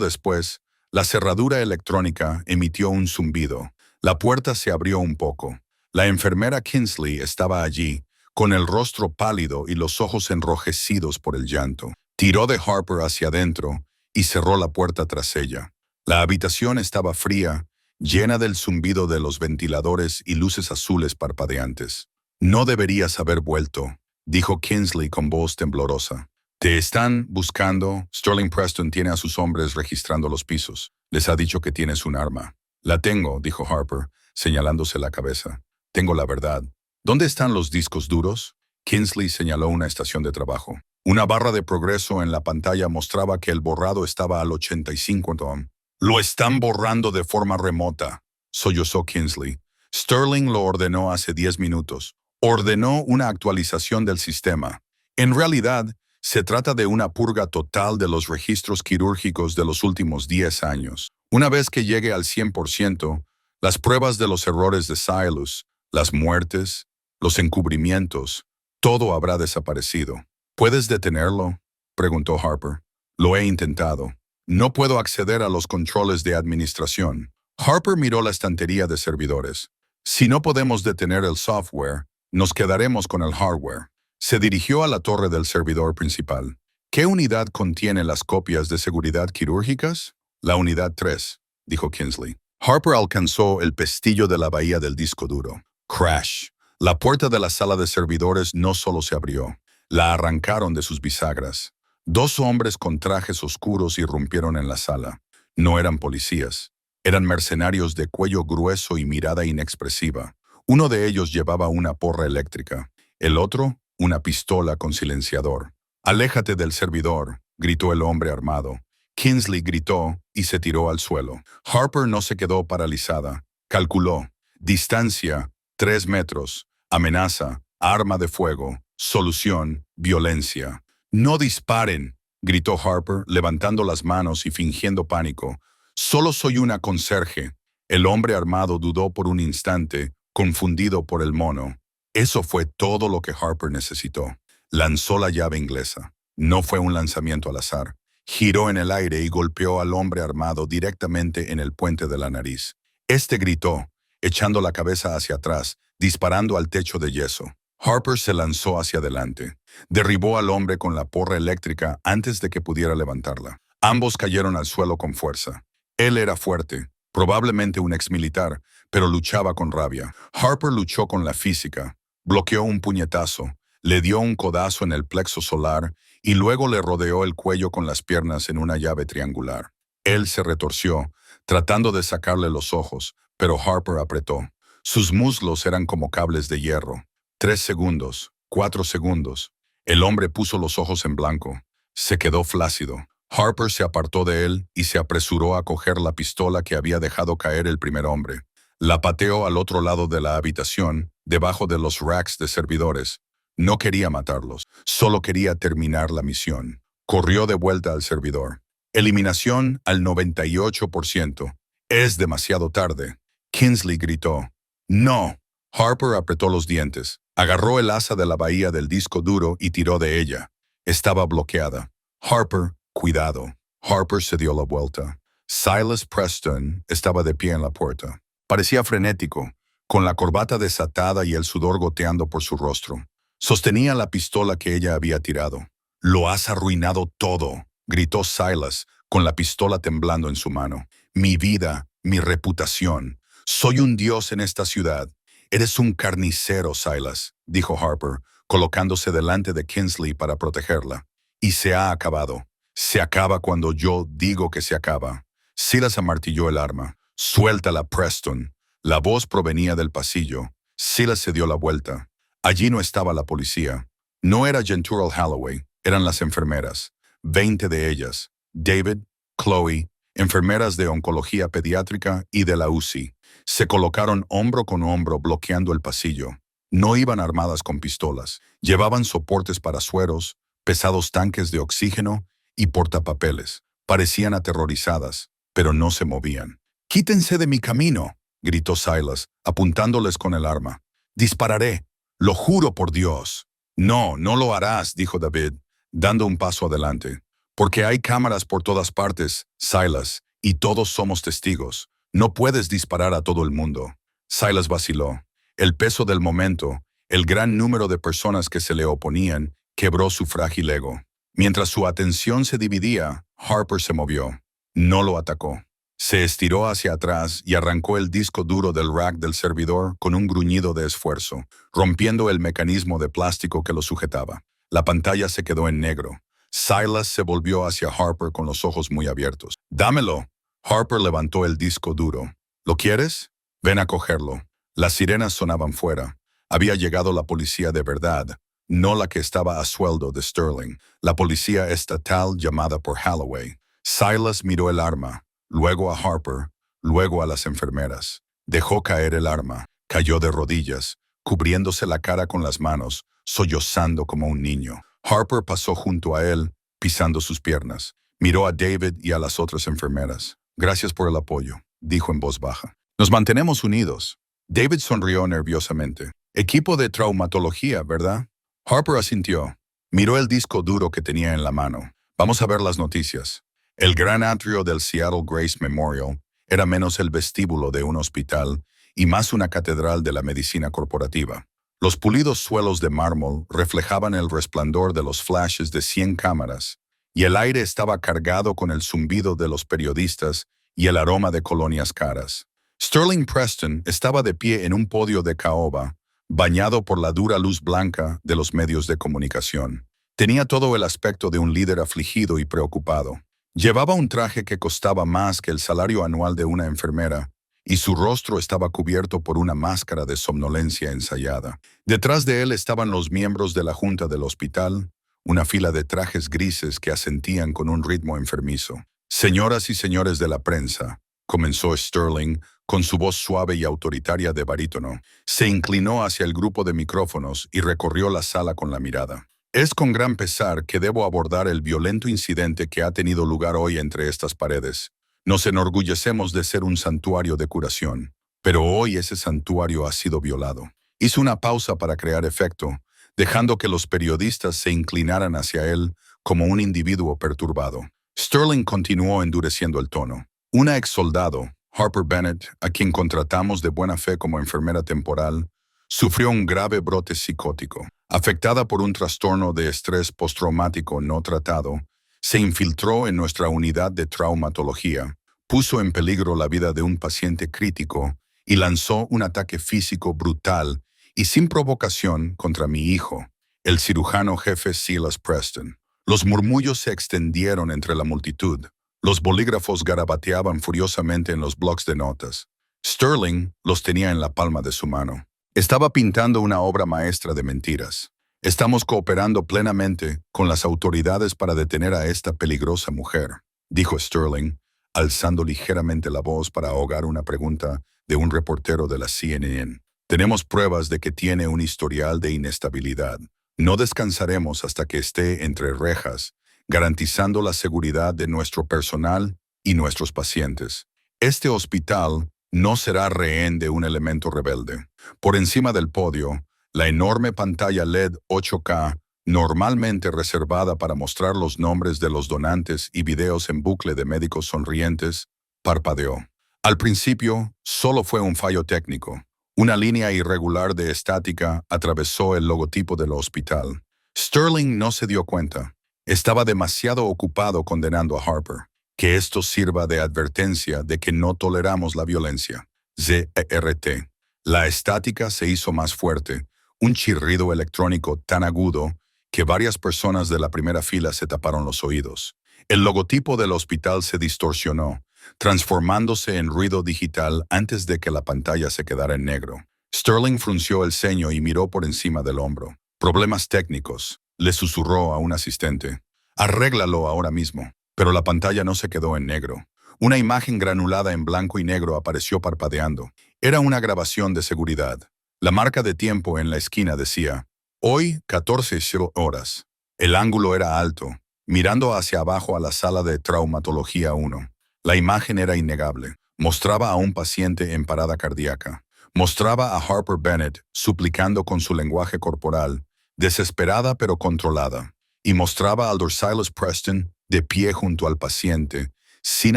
después, la cerradura electrónica emitió un zumbido. La puerta se abrió un poco. La enfermera Kingsley estaba allí, con el rostro pálido y los ojos enrojecidos por el llanto. Tiró de Harper hacia adentro y cerró la puerta tras ella. La habitación estaba fría, llena del zumbido de los ventiladores y luces azules parpadeantes. «No deberías haber vuelto», dijo Kingsley con voz temblorosa. «Te están buscando. Sterling Preston tiene a sus hombres registrando los pisos. Les ha dicho que tienes un arma». «La tengo», dijo Harper, señalándose la cabeza. «Tengo la verdad». «¿Dónde están los discos duros?» Kingsley señaló una estación de trabajo. Una barra de progreso en la pantalla mostraba que el borrado estaba al 85 tom. «Lo están borrando de forma remota», sollozó Kingsley. «Sterling lo ordenó hace 10 minutos. Ordenó una actualización del sistema. En realidad, se trata de una purga total de los registros quirúrgicos de los últimos 10 años. Una vez que llegue al 100%, las pruebas de los errores de Silas, las muertes, los encubrimientos, todo habrá desaparecido». «¿Puedes detenerlo?», preguntó Harper. «Lo he intentado. No puedo acceder a los controles de administración». Harper miró la estantería de servidores. «Si no podemos detener el software, nos quedaremos con el hardware». Se dirigió a la torre del servidor principal. «¿Qué unidad contiene las copias de seguridad quirúrgicas?» «La unidad 3», dijo Kingsley. Harper alcanzó el pestillo de la bahía del disco duro. Crash. La puerta de la sala de servidores no solo se abrió, la arrancaron de sus bisagras. 2 hombres con trajes oscuros irrumpieron en la sala. No eran policías. Eran mercenarios de cuello grueso y mirada inexpresiva. Uno de ellos llevaba una porra eléctrica. El otro, una pistola con silenciador. «Aléjate del servidor», gritó el hombre armado. Kingsley gritó y se tiró al suelo. Harper no se quedó paralizada. Calculó. Distancia, 3 metros. Amenaza, arma de fuego. Solución, violencia. «No disparen», gritó Harper, levantando las manos y fingiendo pánico. «Solo soy una conserje». El hombre armado dudó por un instante, confundido por el mono. Eso fue todo lo que Harper necesitó. Lanzó la llave inglesa. No fue un lanzamiento al azar. Giró en el aire y golpeó al hombre armado directamente en el puente de la nariz. Este gritó, echando la cabeza hacia atrás, disparando al techo de yeso. Harper se lanzó hacia adelante. Derribó al hombre con la porra eléctrica antes de que pudiera levantarla. Ambos cayeron al suelo con fuerza. Él era fuerte, probablemente un exmilitar, pero luchaba con rabia. Harper luchó con la física. Bloqueó un puñetazo, le dio un codazo en el plexo solar y luego le rodeó el cuello con las piernas en una llave triangular. Él se retorció, tratando de sacarle los ojos, pero Harper apretó. Sus muslos eran como cables de hierro. 3 segundos, 4 segundos. El hombre puso los ojos en blanco. Se quedó flácido. Harper se apartó de él y se apresuró a coger la pistola que había dejado caer el primer hombre. La pateó al otro lado de la habitación, debajo de los racks de servidores. No quería matarlos, solo quería terminar la misión. Corrió de vuelta al servidor. Eliminación al 98%. «Es demasiado tarde». Kingsley gritó. «No». Harper apretó los dientes. Agarró el asa de la bahía del disco duro y tiró de ella. Estaba bloqueada. «Harper, cuidado». Harper se dio la vuelta. Silas Preston estaba de pie en la puerta. Parecía frenético, con la corbata desatada y el sudor goteando por su rostro. Sostenía la pistola que ella había tirado. «Lo has arruinado todo», gritó Silas, con la pistola temblando en su mano. «Mi vida, mi reputación. Soy un dios en esta ciudad». «Eres un carnicero, Silas», dijo Harper, colocándose delante de Kingsley para protegerla. «Y se ha acabado. Se acaba cuando yo digo que se acaba». Silas amartilló el arma. «Suéltala, Preston». La voz provenía del pasillo. Silas se dio la vuelta. Allí no estaba la policía. No era Genturial Holloway, eran las enfermeras. 20 de ellas. David, Chloe, enfermeras de oncología pediátrica y de la UCI. Se colocaron hombro con hombro bloqueando el pasillo. No iban armadas con pistolas. Llevaban soportes para sueros, pesados tanques de oxígeno y portapapeles. Parecían aterrorizadas, pero no se movían. «Quítense de mi camino», gritó Silas, apuntándoles con el arma. «Dispararé. Lo juro por Dios». «No, no lo harás», dijo David, dando un paso adelante. Porque hay cámaras por todas partes, Silas, y todos somos testigos. No puedes disparar a todo el mundo. Silas vaciló. El peso del momento, el gran número de personas que se le oponían, quebró su frágil ego. Mientras su atención se dividía, Harper se movió. No lo atacó. Se estiró hacia atrás y arrancó el disco duro del rack del servidor con un gruñido de esfuerzo, rompiendo el mecanismo de plástico que lo sujetaba. La pantalla se quedó en negro. Silas se volvió hacia Harper con los ojos muy abiertos. «Dámelo». Harper levantó el disco duro. «¿Lo quieres? Ven a cogerlo». Las sirenas sonaban fuera. Había llegado la policía de verdad, no la que estaba a sueldo de Sterling, la policía estatal llamada por Holloway. Silas miró el arma, luego a Harper, luego a las enfermeras. Dejó caer el arma, cayó de rodillas, cubriéndose la cara con las manos, sollozando como un niño. Harper pasó junto a él, pisando sus piernas. Miró a David y a las otras enfermeras. «Gracias por el apoyo», dijo en voz baja. «Nos mantenemos unidos». David sonrió nerviosamente. «Equipo de traumatología, ¿verdad?» Harper asintió. Miró el disco duro que tenía en la mano. «Vamos a ver las noticias». El gran atrio del Seattle Grace Memorial era menos el vestíbulo de un hospital y más una catedral de la medicina corporativa. Los pulidos suelos de mármol reflejaban el resplandor de los flashes de 100 cámaras, y el aire estaba cargado con el zumbido de los periodistas y el aroma de colonias caras. Sterling Preston estaba de pie en un podio de caoba, bañado por la dura luz blanca de los medios de comunicación. Tenía todo el aspecto de un líder afligido y preocupado. Llevaba un traje que costaba más que el salario anual de una enfermera, y su rostro estaba cubierto por una máscara de somnolencia ensayada. Detrás de él estaban los miembros de la junta del hospital, una fila de trajes grises que asentían con un ritmo enfermizo. «Señoras y señores de la prensa», comenzó Sterling, con su voz suave y autoritaria de barítono. Se inclinó hacia el grupo de micrófonos y recorrió la sala con la mirada. «Es con gran pesar que debo abordar el violento incidente que ha tenido lugar hoy entre estas paredes. Nos enorgullecemos de ser un santuario de curación, pero hoy ese santuario ha sido violado». Hizo una pausa para crear efecto, dejando que los periodistas se inclinaran hacia él como un individuo perturbado. Sterling continuó endureciendo el tono. «Una exsoldado, Harper Bennett, a quien contratamos de buena fe como enfermera temporal, sufrió un grave brote psicótico. Afectada por un trastorno de estrés postraumático no tratado, se infiltró en nuestra unidad de traumatología, puso en peligro la vida de un paciente crítico y lanzó un ataque físico brutal y sin provocación contra mi hijo, el cirujano jefe Silas Preston». Los murmullos se extendieron entre la multitud. Los bolígrafos garabateaban furiosamente en los blocs de notas. Sterling los tenía en la palma de su mano. Estaba pintando una obra maestra de mentiras. «Estamos cooperando plenamente con las autoridades para detener a esta peligrosa mujer», dijo Sterling, alzando ligeramente la voz para ahogar una pregunta de un reportero de la CNN. «Tenemos pruebas de que tiene un historial de inestabilidad. No descansaremos hasta que esté entre rejas, garantizando la seguridad de nuestro personal y nuestros pacientes. Este hospital no será rehén de un elemento rebelde». Por encima del podio, la enorme pantalla LED 8K, normalmente reservada para mostrar los nombres de los donantes y videos en bucle de médicos sonrientes, parpadeó. Al principio, solo fue un fallo técnico. Una línea irregular de estática atravesó el logotipo del hospital. Sterling no se dio cuenta. Estaba demasiado ocupado condenando a Harper. «Que esto sirva de advertencia de que no toleramos la violencia». ZERT. La estática se hizo más fuerte, un chirrido electrónico tan agudo que varias personas de la primera fila se taparon los oídos. El logotipo del hospital se distorsionó, transformándose en ruido digital antes de que la pantalla se quedara en negro. Sterling frunció el ceño y miró por encima del hombro. «Problemas técnicos», le susurró a un asistente. «Arréglalo ahora mismo». Pero la pantalla no se quedó en negro. Una imagen granulada en blanco y negro apareció parpadeando. Era una grabación de seguridad. La marca de tiempo en la esquina decía: «Hoy, 14:00 horas». El ángulo era alto, mirando hacia abajo a la sala de traumatología 1. La imagen era innegable. Mostraba a un paciente en parada cardíaca. Mostraba a Harper Bennett suplicando con su lenguaje corporal, desesperada pero controlada. Y mostraba al Dr. Silas Preston de pie junto al paciente, sin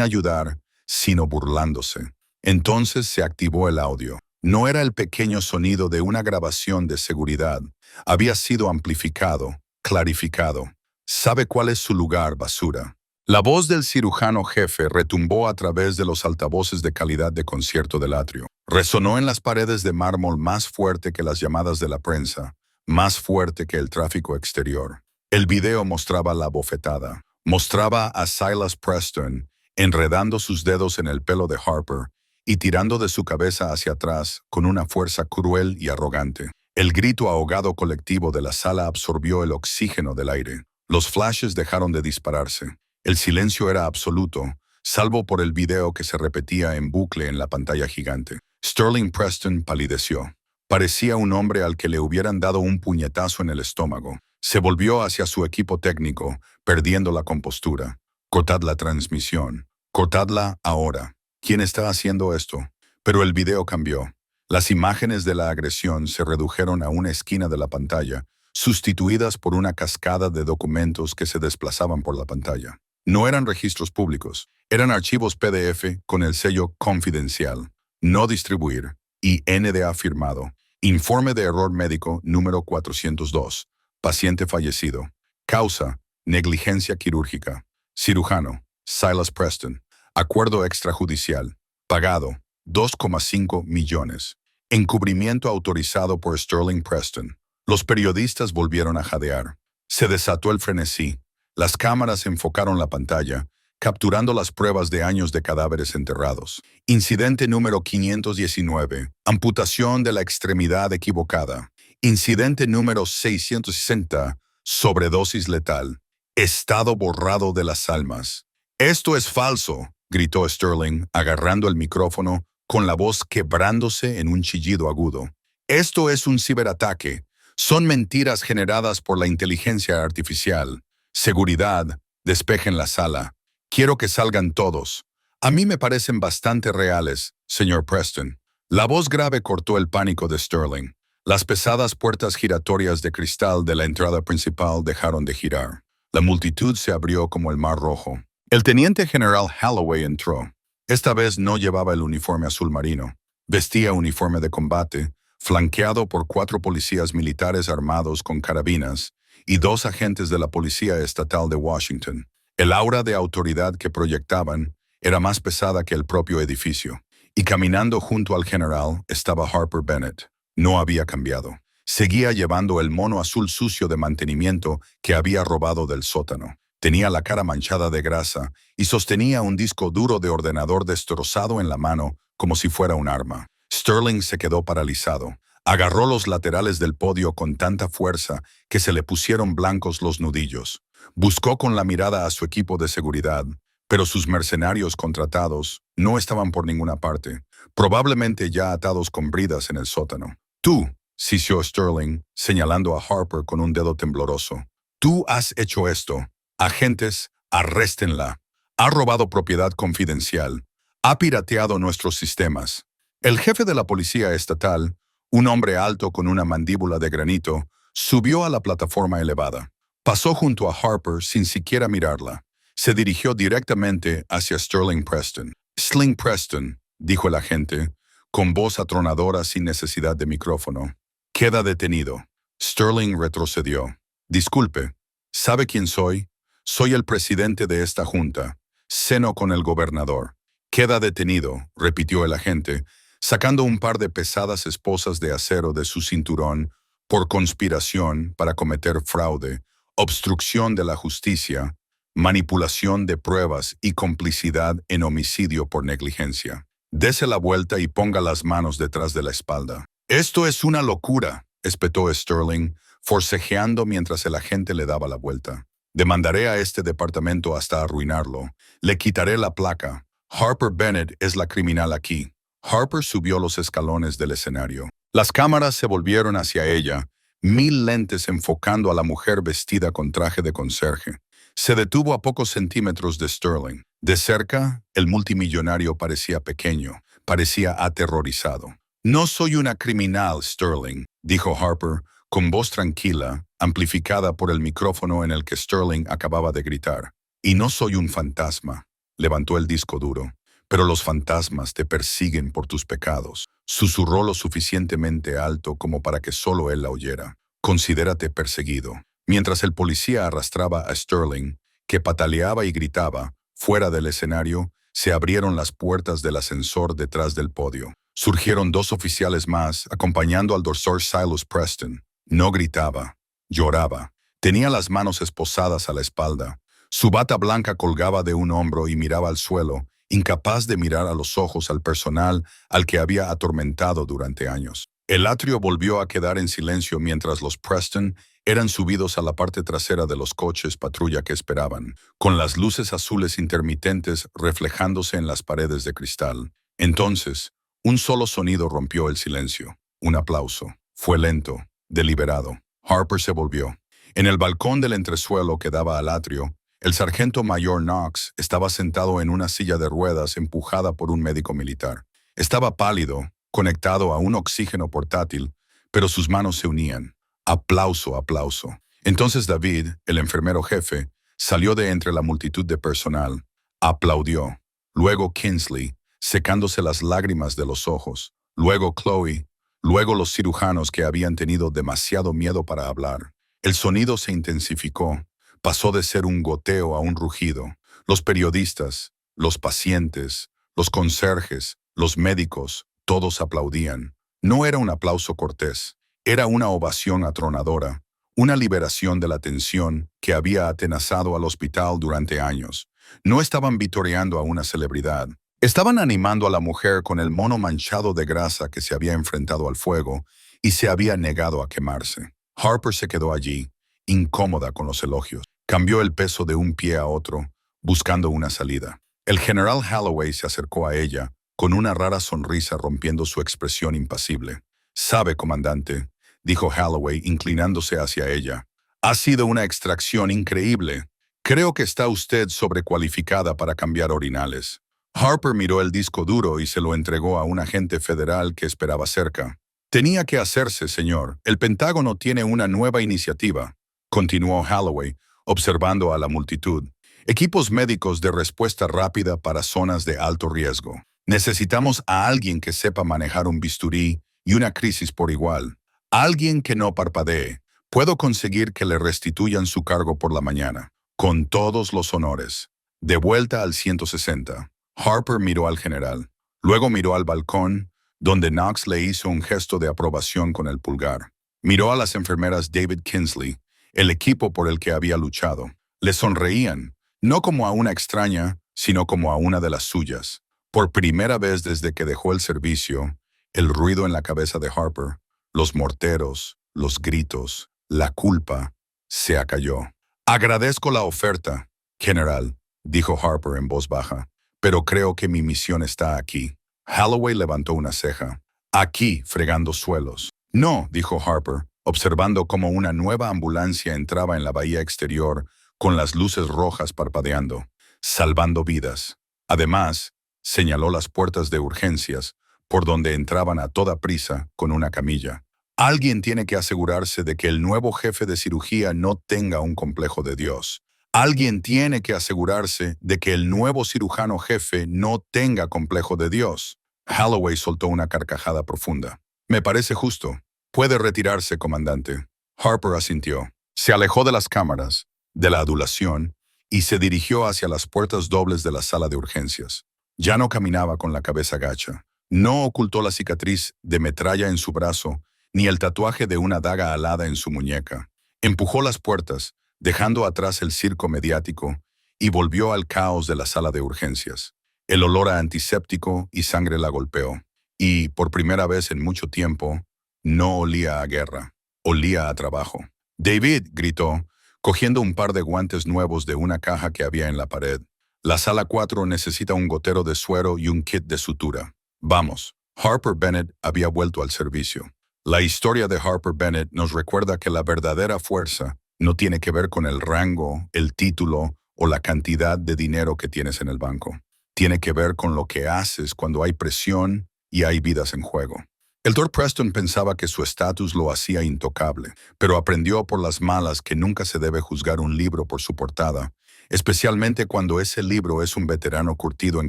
ayudar, sino burlándose. Entonces se activó el audio. No era el pequeño sonido de una grabación de seguridad. Había sido amplificado, clarificado. ¿Sabe cuál es su lugar, basura? La voz del cirujano jefe retumbó a través de los altavoces de calidad de concierto del atrio. Resonó en las paredes de mármol más fuerte que las llamadas de la prensa, más fuerte que el tráfico exterior. El video mostraba la bofetada. Mostraba a Silas Preston enredando sus dedos en el pelo de Harper y tirando de su cabeza hacia atrás con una fuerza cruel y arrogante. El grito ahogado colectivo de la sala absorbió el oxígeno del aire. Los flashes dejaron de dispararse. El silencio era absoluto, salvo por el video que se repetía en bucle en la pantalla gigante. Sterling Preston palideció. Parecía un hombre al que le hubieran dado un puñetazo en el estómago. Se volvió hacia su equipo técnico, perdiendo la compostura. Cortad la transmisión. Cortadla ahora. ¿Quién está haciendo esto? Pero el video cambió. Las imágenes de la agresión se redujeron a una esquina de la pantalla, sustituidas por una cascada de documentos que se desplazaban por la pantalla. No eran registros públicos, eran archivos PDF con el sello confidencial, no distribuir, y NDA firmado. Informe de error médico número 402. Paciente fallecido. Causa, negligencia quirúrgica. Cirujano, Silas Preston. Acuerdo extrajudicial. Pagado, 2,5 millones. Encubrimiento autorizado por Sterling Preston. Los periodistas volvieron a jadear. Se desató el frenesí. Las cámaras enfocaron la pantalla, capturando las pruebas de años de cadáveres enterrados. Incidente número 519. Amputación de la extremidad equivocada. Incidente número 660. Sobredosis letal. Estado borrado de las almas. «Esto es falso», gritó Sterling, agarrando el micrófono, con la voz quebrándose en un chillido agudo. «Esto es un ciberataque. Son mentiras generadas por la inteligencia artificial. Seguridad, despejen la sala. Quiero que salgan todos. A mí me parecen bastante reales, señor Preston». La voz grave cortó el pánico de Sterling. Las pesadas puertas giratorias de cristal de la entrada principal dejaron de girar. La multitud se abrió como el mar rojo. El teniente general Holloway entró. Esta vez no llevaba el uniforme azul marino. Vestía uniforme de combate, flanqueado por 4 policías militares armados con carabinas y 2 agentes de la Policía Estatal de Washington. El aura de autoridad que proyectaban era más pesada que el propio edificio. Y caminando junto al general estaba Harper Bennett. No había cambiado. Seguía llevando el mono azul sucio de mantenimiento que había robado del sótano. Tenía la cara manchada de grasa y sostenía un disco duro de ordenador destrozado en la mano como si fuera un arma. Sterling se quedó paralizado. Agarró los laterales del podio con tanta fuerza que se le pusieron blancos los nudillos. Buscó con la mirada a su equipo de seguridad, pero sus mercenarios contratados no estaban por ninguna parte, probablemente ya atados con bridas en el sótano. «Tú», sisió Sterling, señalando a Harper con un dedo tembloroso. «Tú has hecho esto. Agentes, arréstenla. Ha robado propiedad confidencial. Ha pirateado nuestros sistemas». El jefe de la policía estatal, un hombre alto con una mandíbula de granito, subió a la plataforma elevada. Pasó junto a Harper sin siquiera mirarla. Se dirigió directamente hacia Sterling Preston. «Sterling Preston», dijo el agente, con voz atronadora sin necesidad de micrófono. «Queda detenido». Sterling retrocedió. «Disculpe, ¿sabe quién soy? Soy el presidente de esta junta. Ceno con el gobernador». «Queda detenido», repitió el agente, sacando un par de pesadas esposas de acero de su cinturón por conspiración para cometer fraude, obstrucción de la justicia, manipulación de pruebas y complicidad en homicidio por negligencia. Dese la vuelta y ponga las manos detrás de la espalda. «Esto es una locura», espetó Sterling, forcejeando mientras el agente le daba la vuelta. «Demandaré a este departamento hasta arruinarlo. Le quitaré la placa. Harper Bennett es la criminal aquí». Harper subió los escalones del escenario. Las cámaras se volvieron hacia ella, 1000 lentes enfocando a la mujer vestida con traje de conserje. Se detuvo a pocos centímetros de Sterling. De cerca, el multimillonario parecía pequeño, parecía aterrorizado. «No soy una criminal, Sterling», dijo Harper, con voz tranquila, amplificada por el micrófono en el que Sterling acababa de gritar. Y no soy un fantasma, levantó el disco duro, pero los fantasmas te persiguen por tus pecados. Susurró lo suficientemente alto como para que solo él la oyera. Considérate perseguido. Mientras el policía arrastraba a Sterling, que pataleaba y gritaba, fuera del escenario, se abrieron las puertas del ascensor detrás del podio. Surgieron 2 oficiales más, acompañando al Dr. Silas Preston. No gritaba, lloraba. Tenía las manos esposadas a la espalda. Su bata blanca colgaba de un hombro y miraba al suelo, incapaz de mirar a los ojos al personal al que había atormentado durante años. El atrio volvió a quedar en silencio mientras los Preston eran subidos a la parte trasera de los coches patrulla que esperaban, con las luces azules intermitentes reflejándose en las paredes de cristal. Entonces, un solo sonido rompió el silencio. Un aplauso. Fue lento, deliberado. Harper se volvió. En el balcón del entresuelo que daba al atrio, el sargento mayor Knox estaba sentado en una silla de ruedas empujada por un médico militar. Estaba pálido, conectado a un oxígeno portátil, pero sus manos se unían. Aplauso, aplauso. Entonces David, el enfermero jefe, salió de entre la multitud de personal. Aplaudió. Luego Kinsley, secándose las lágrimas de los ojos. Luego Chloe. Luego los cirujanos que habían tenido demasiado miedo para hablar. El sonido se intensificó. Pasó de ser un goteo a un rugido. Los periodistas, los pacientes, los conserjes, los médicos, todos aplaudían. No era un aplauso cortés. Era una ovación atronadora, una liberación de la tensión que había atenazado al hospital durante años. No estaban vitoreando a una celebridad. Estaban animando a la mujer con el mono manchado de grasa que se había enfrentado al fuego y se había negado a quemarse. Harper se quedó allí, incómoda con los elogios. Cambió el peso de un pie a otro, buscando una salida. El general Holloway se acercó a ella, con una rara sonrisa rompiendo su expresión impasible. «Sabe, comandante», dijo Holloway inclinándose hacia ella, «ha sido una extracción increíble. Creo que está usted sobrecualificada para cambiar orinales». Harper miró el disco duro y se lo entregó a un agente federal que esperaba cerca. «Tenía que hacerse, señor. El Pentágono tiene una nueva iniciativa», continuó Holloway, observando a la multitud. «Equipos médicos de respuesta rápida para zonas de alto riesgo. Necesitamos a alguien que sepa manejar un bisturí y una crisis por igual. Alguien que no parpadee. Puedo conseguir que le restituyan su cargo por la mañana. Con todos los honores. De vuelta al 160. Harper miró al general. Luego miró al balcón, donde Knox le hizo un gesto de aprobación con el pulgar. Miró a las enfermeras David Kinsley, el equipo por el que había luchado. Le sonreían, no como a una extraña, sino como a una de las suyas. Por primera vez desde que dejó el servicio, el ruido en la cabeza de Harper, los morteros, los gritos, la culpa, se acalló. «Agradezco la oferta, general», dijo Harper en voz baja, «pero creo que mi misión está aquí». Holloway levantó una ceja. «Aquí, fregando suelos». «No», dijo Harper, observando cómo una nueva ambulancia entraba en la bahía exterior con las luces rojas parpadeando, salvando vidas. Además, señaló las puertas de urgencias, por donde entraban a toda prisa con una camilla. «Alguien tiene que asegurarse de que el nuevo jefe de cirugía no tenga un complejo de Dios. Alguien tiene que asegurarse de que el nuevo cirujano jefe no tenga complejo de Dios». Holloway soltó una carcajada profunda. «Me parece justo. Puede retirarse, comandante». Harper asintió. Se alejó de las cámaras, de la adulación, y se dirigió hacia las puertas dobles de la sala de urgencias. Ya no caminaba con la cabeza gacha. No ocultó la cicatriz de metralla en su brazo, ni el tatuaje de una daga alada en su muñeca. Empujó las puertas, dejando atrás el circo mediático, y volvió al caos de la sala de urgencias. El olor a antiséptico y sangre la golpeó. Y, por primera vez en mucho tiempo, no olía a guerra, olía a trabajo. «David», gritó, cogiendo un par de guantes nuevos de una caja que había en la pared. «La sala 4 necesita un gotero de suero y un kit de sutura. Vamos». Harper Bennett había vuelto al servicio. La historia de Harper Bennett nos recuerda que la verdadera fuerza no tiene que ver con el rango, el título o la cantidad de dinero que tienes en el banco. Tiene que ver con lo que haces cuando hay presión y hay vidas en juego. El Dr. Preston pensaba que su estatus lo hacía intocable, pero aprendió por las malas que nunca se debe juzgar un libro por su portada, especialmente cuando ese libro es un veterano curtido en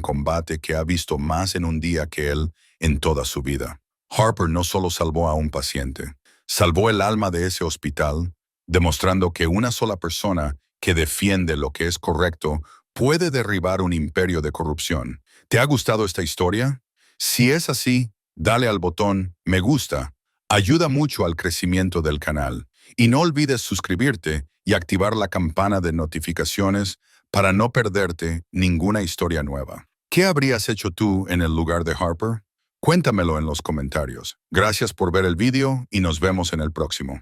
combate que ha visto más en un día que él en toda su vida. Harper no solo salvó a un paciente, salvó el alma de ese hospital, demostrando que una sola persona que defiende lo que es correcto puede derribar un imperio de corrupción. ¿Te ha gustado esta historia? Si es así, dale al botón me gusta. Ayuda mucho al crecimiento del canal. Y no olvides suscribirte y activar la campana de notificaciones para no perderte ninguna historia nueva. ¿Qué habrías hecho tú en el lugar de Harper? Cuéntamelo en los comentarios. Gracias por ver el vídeo y nos vemos en el próximo.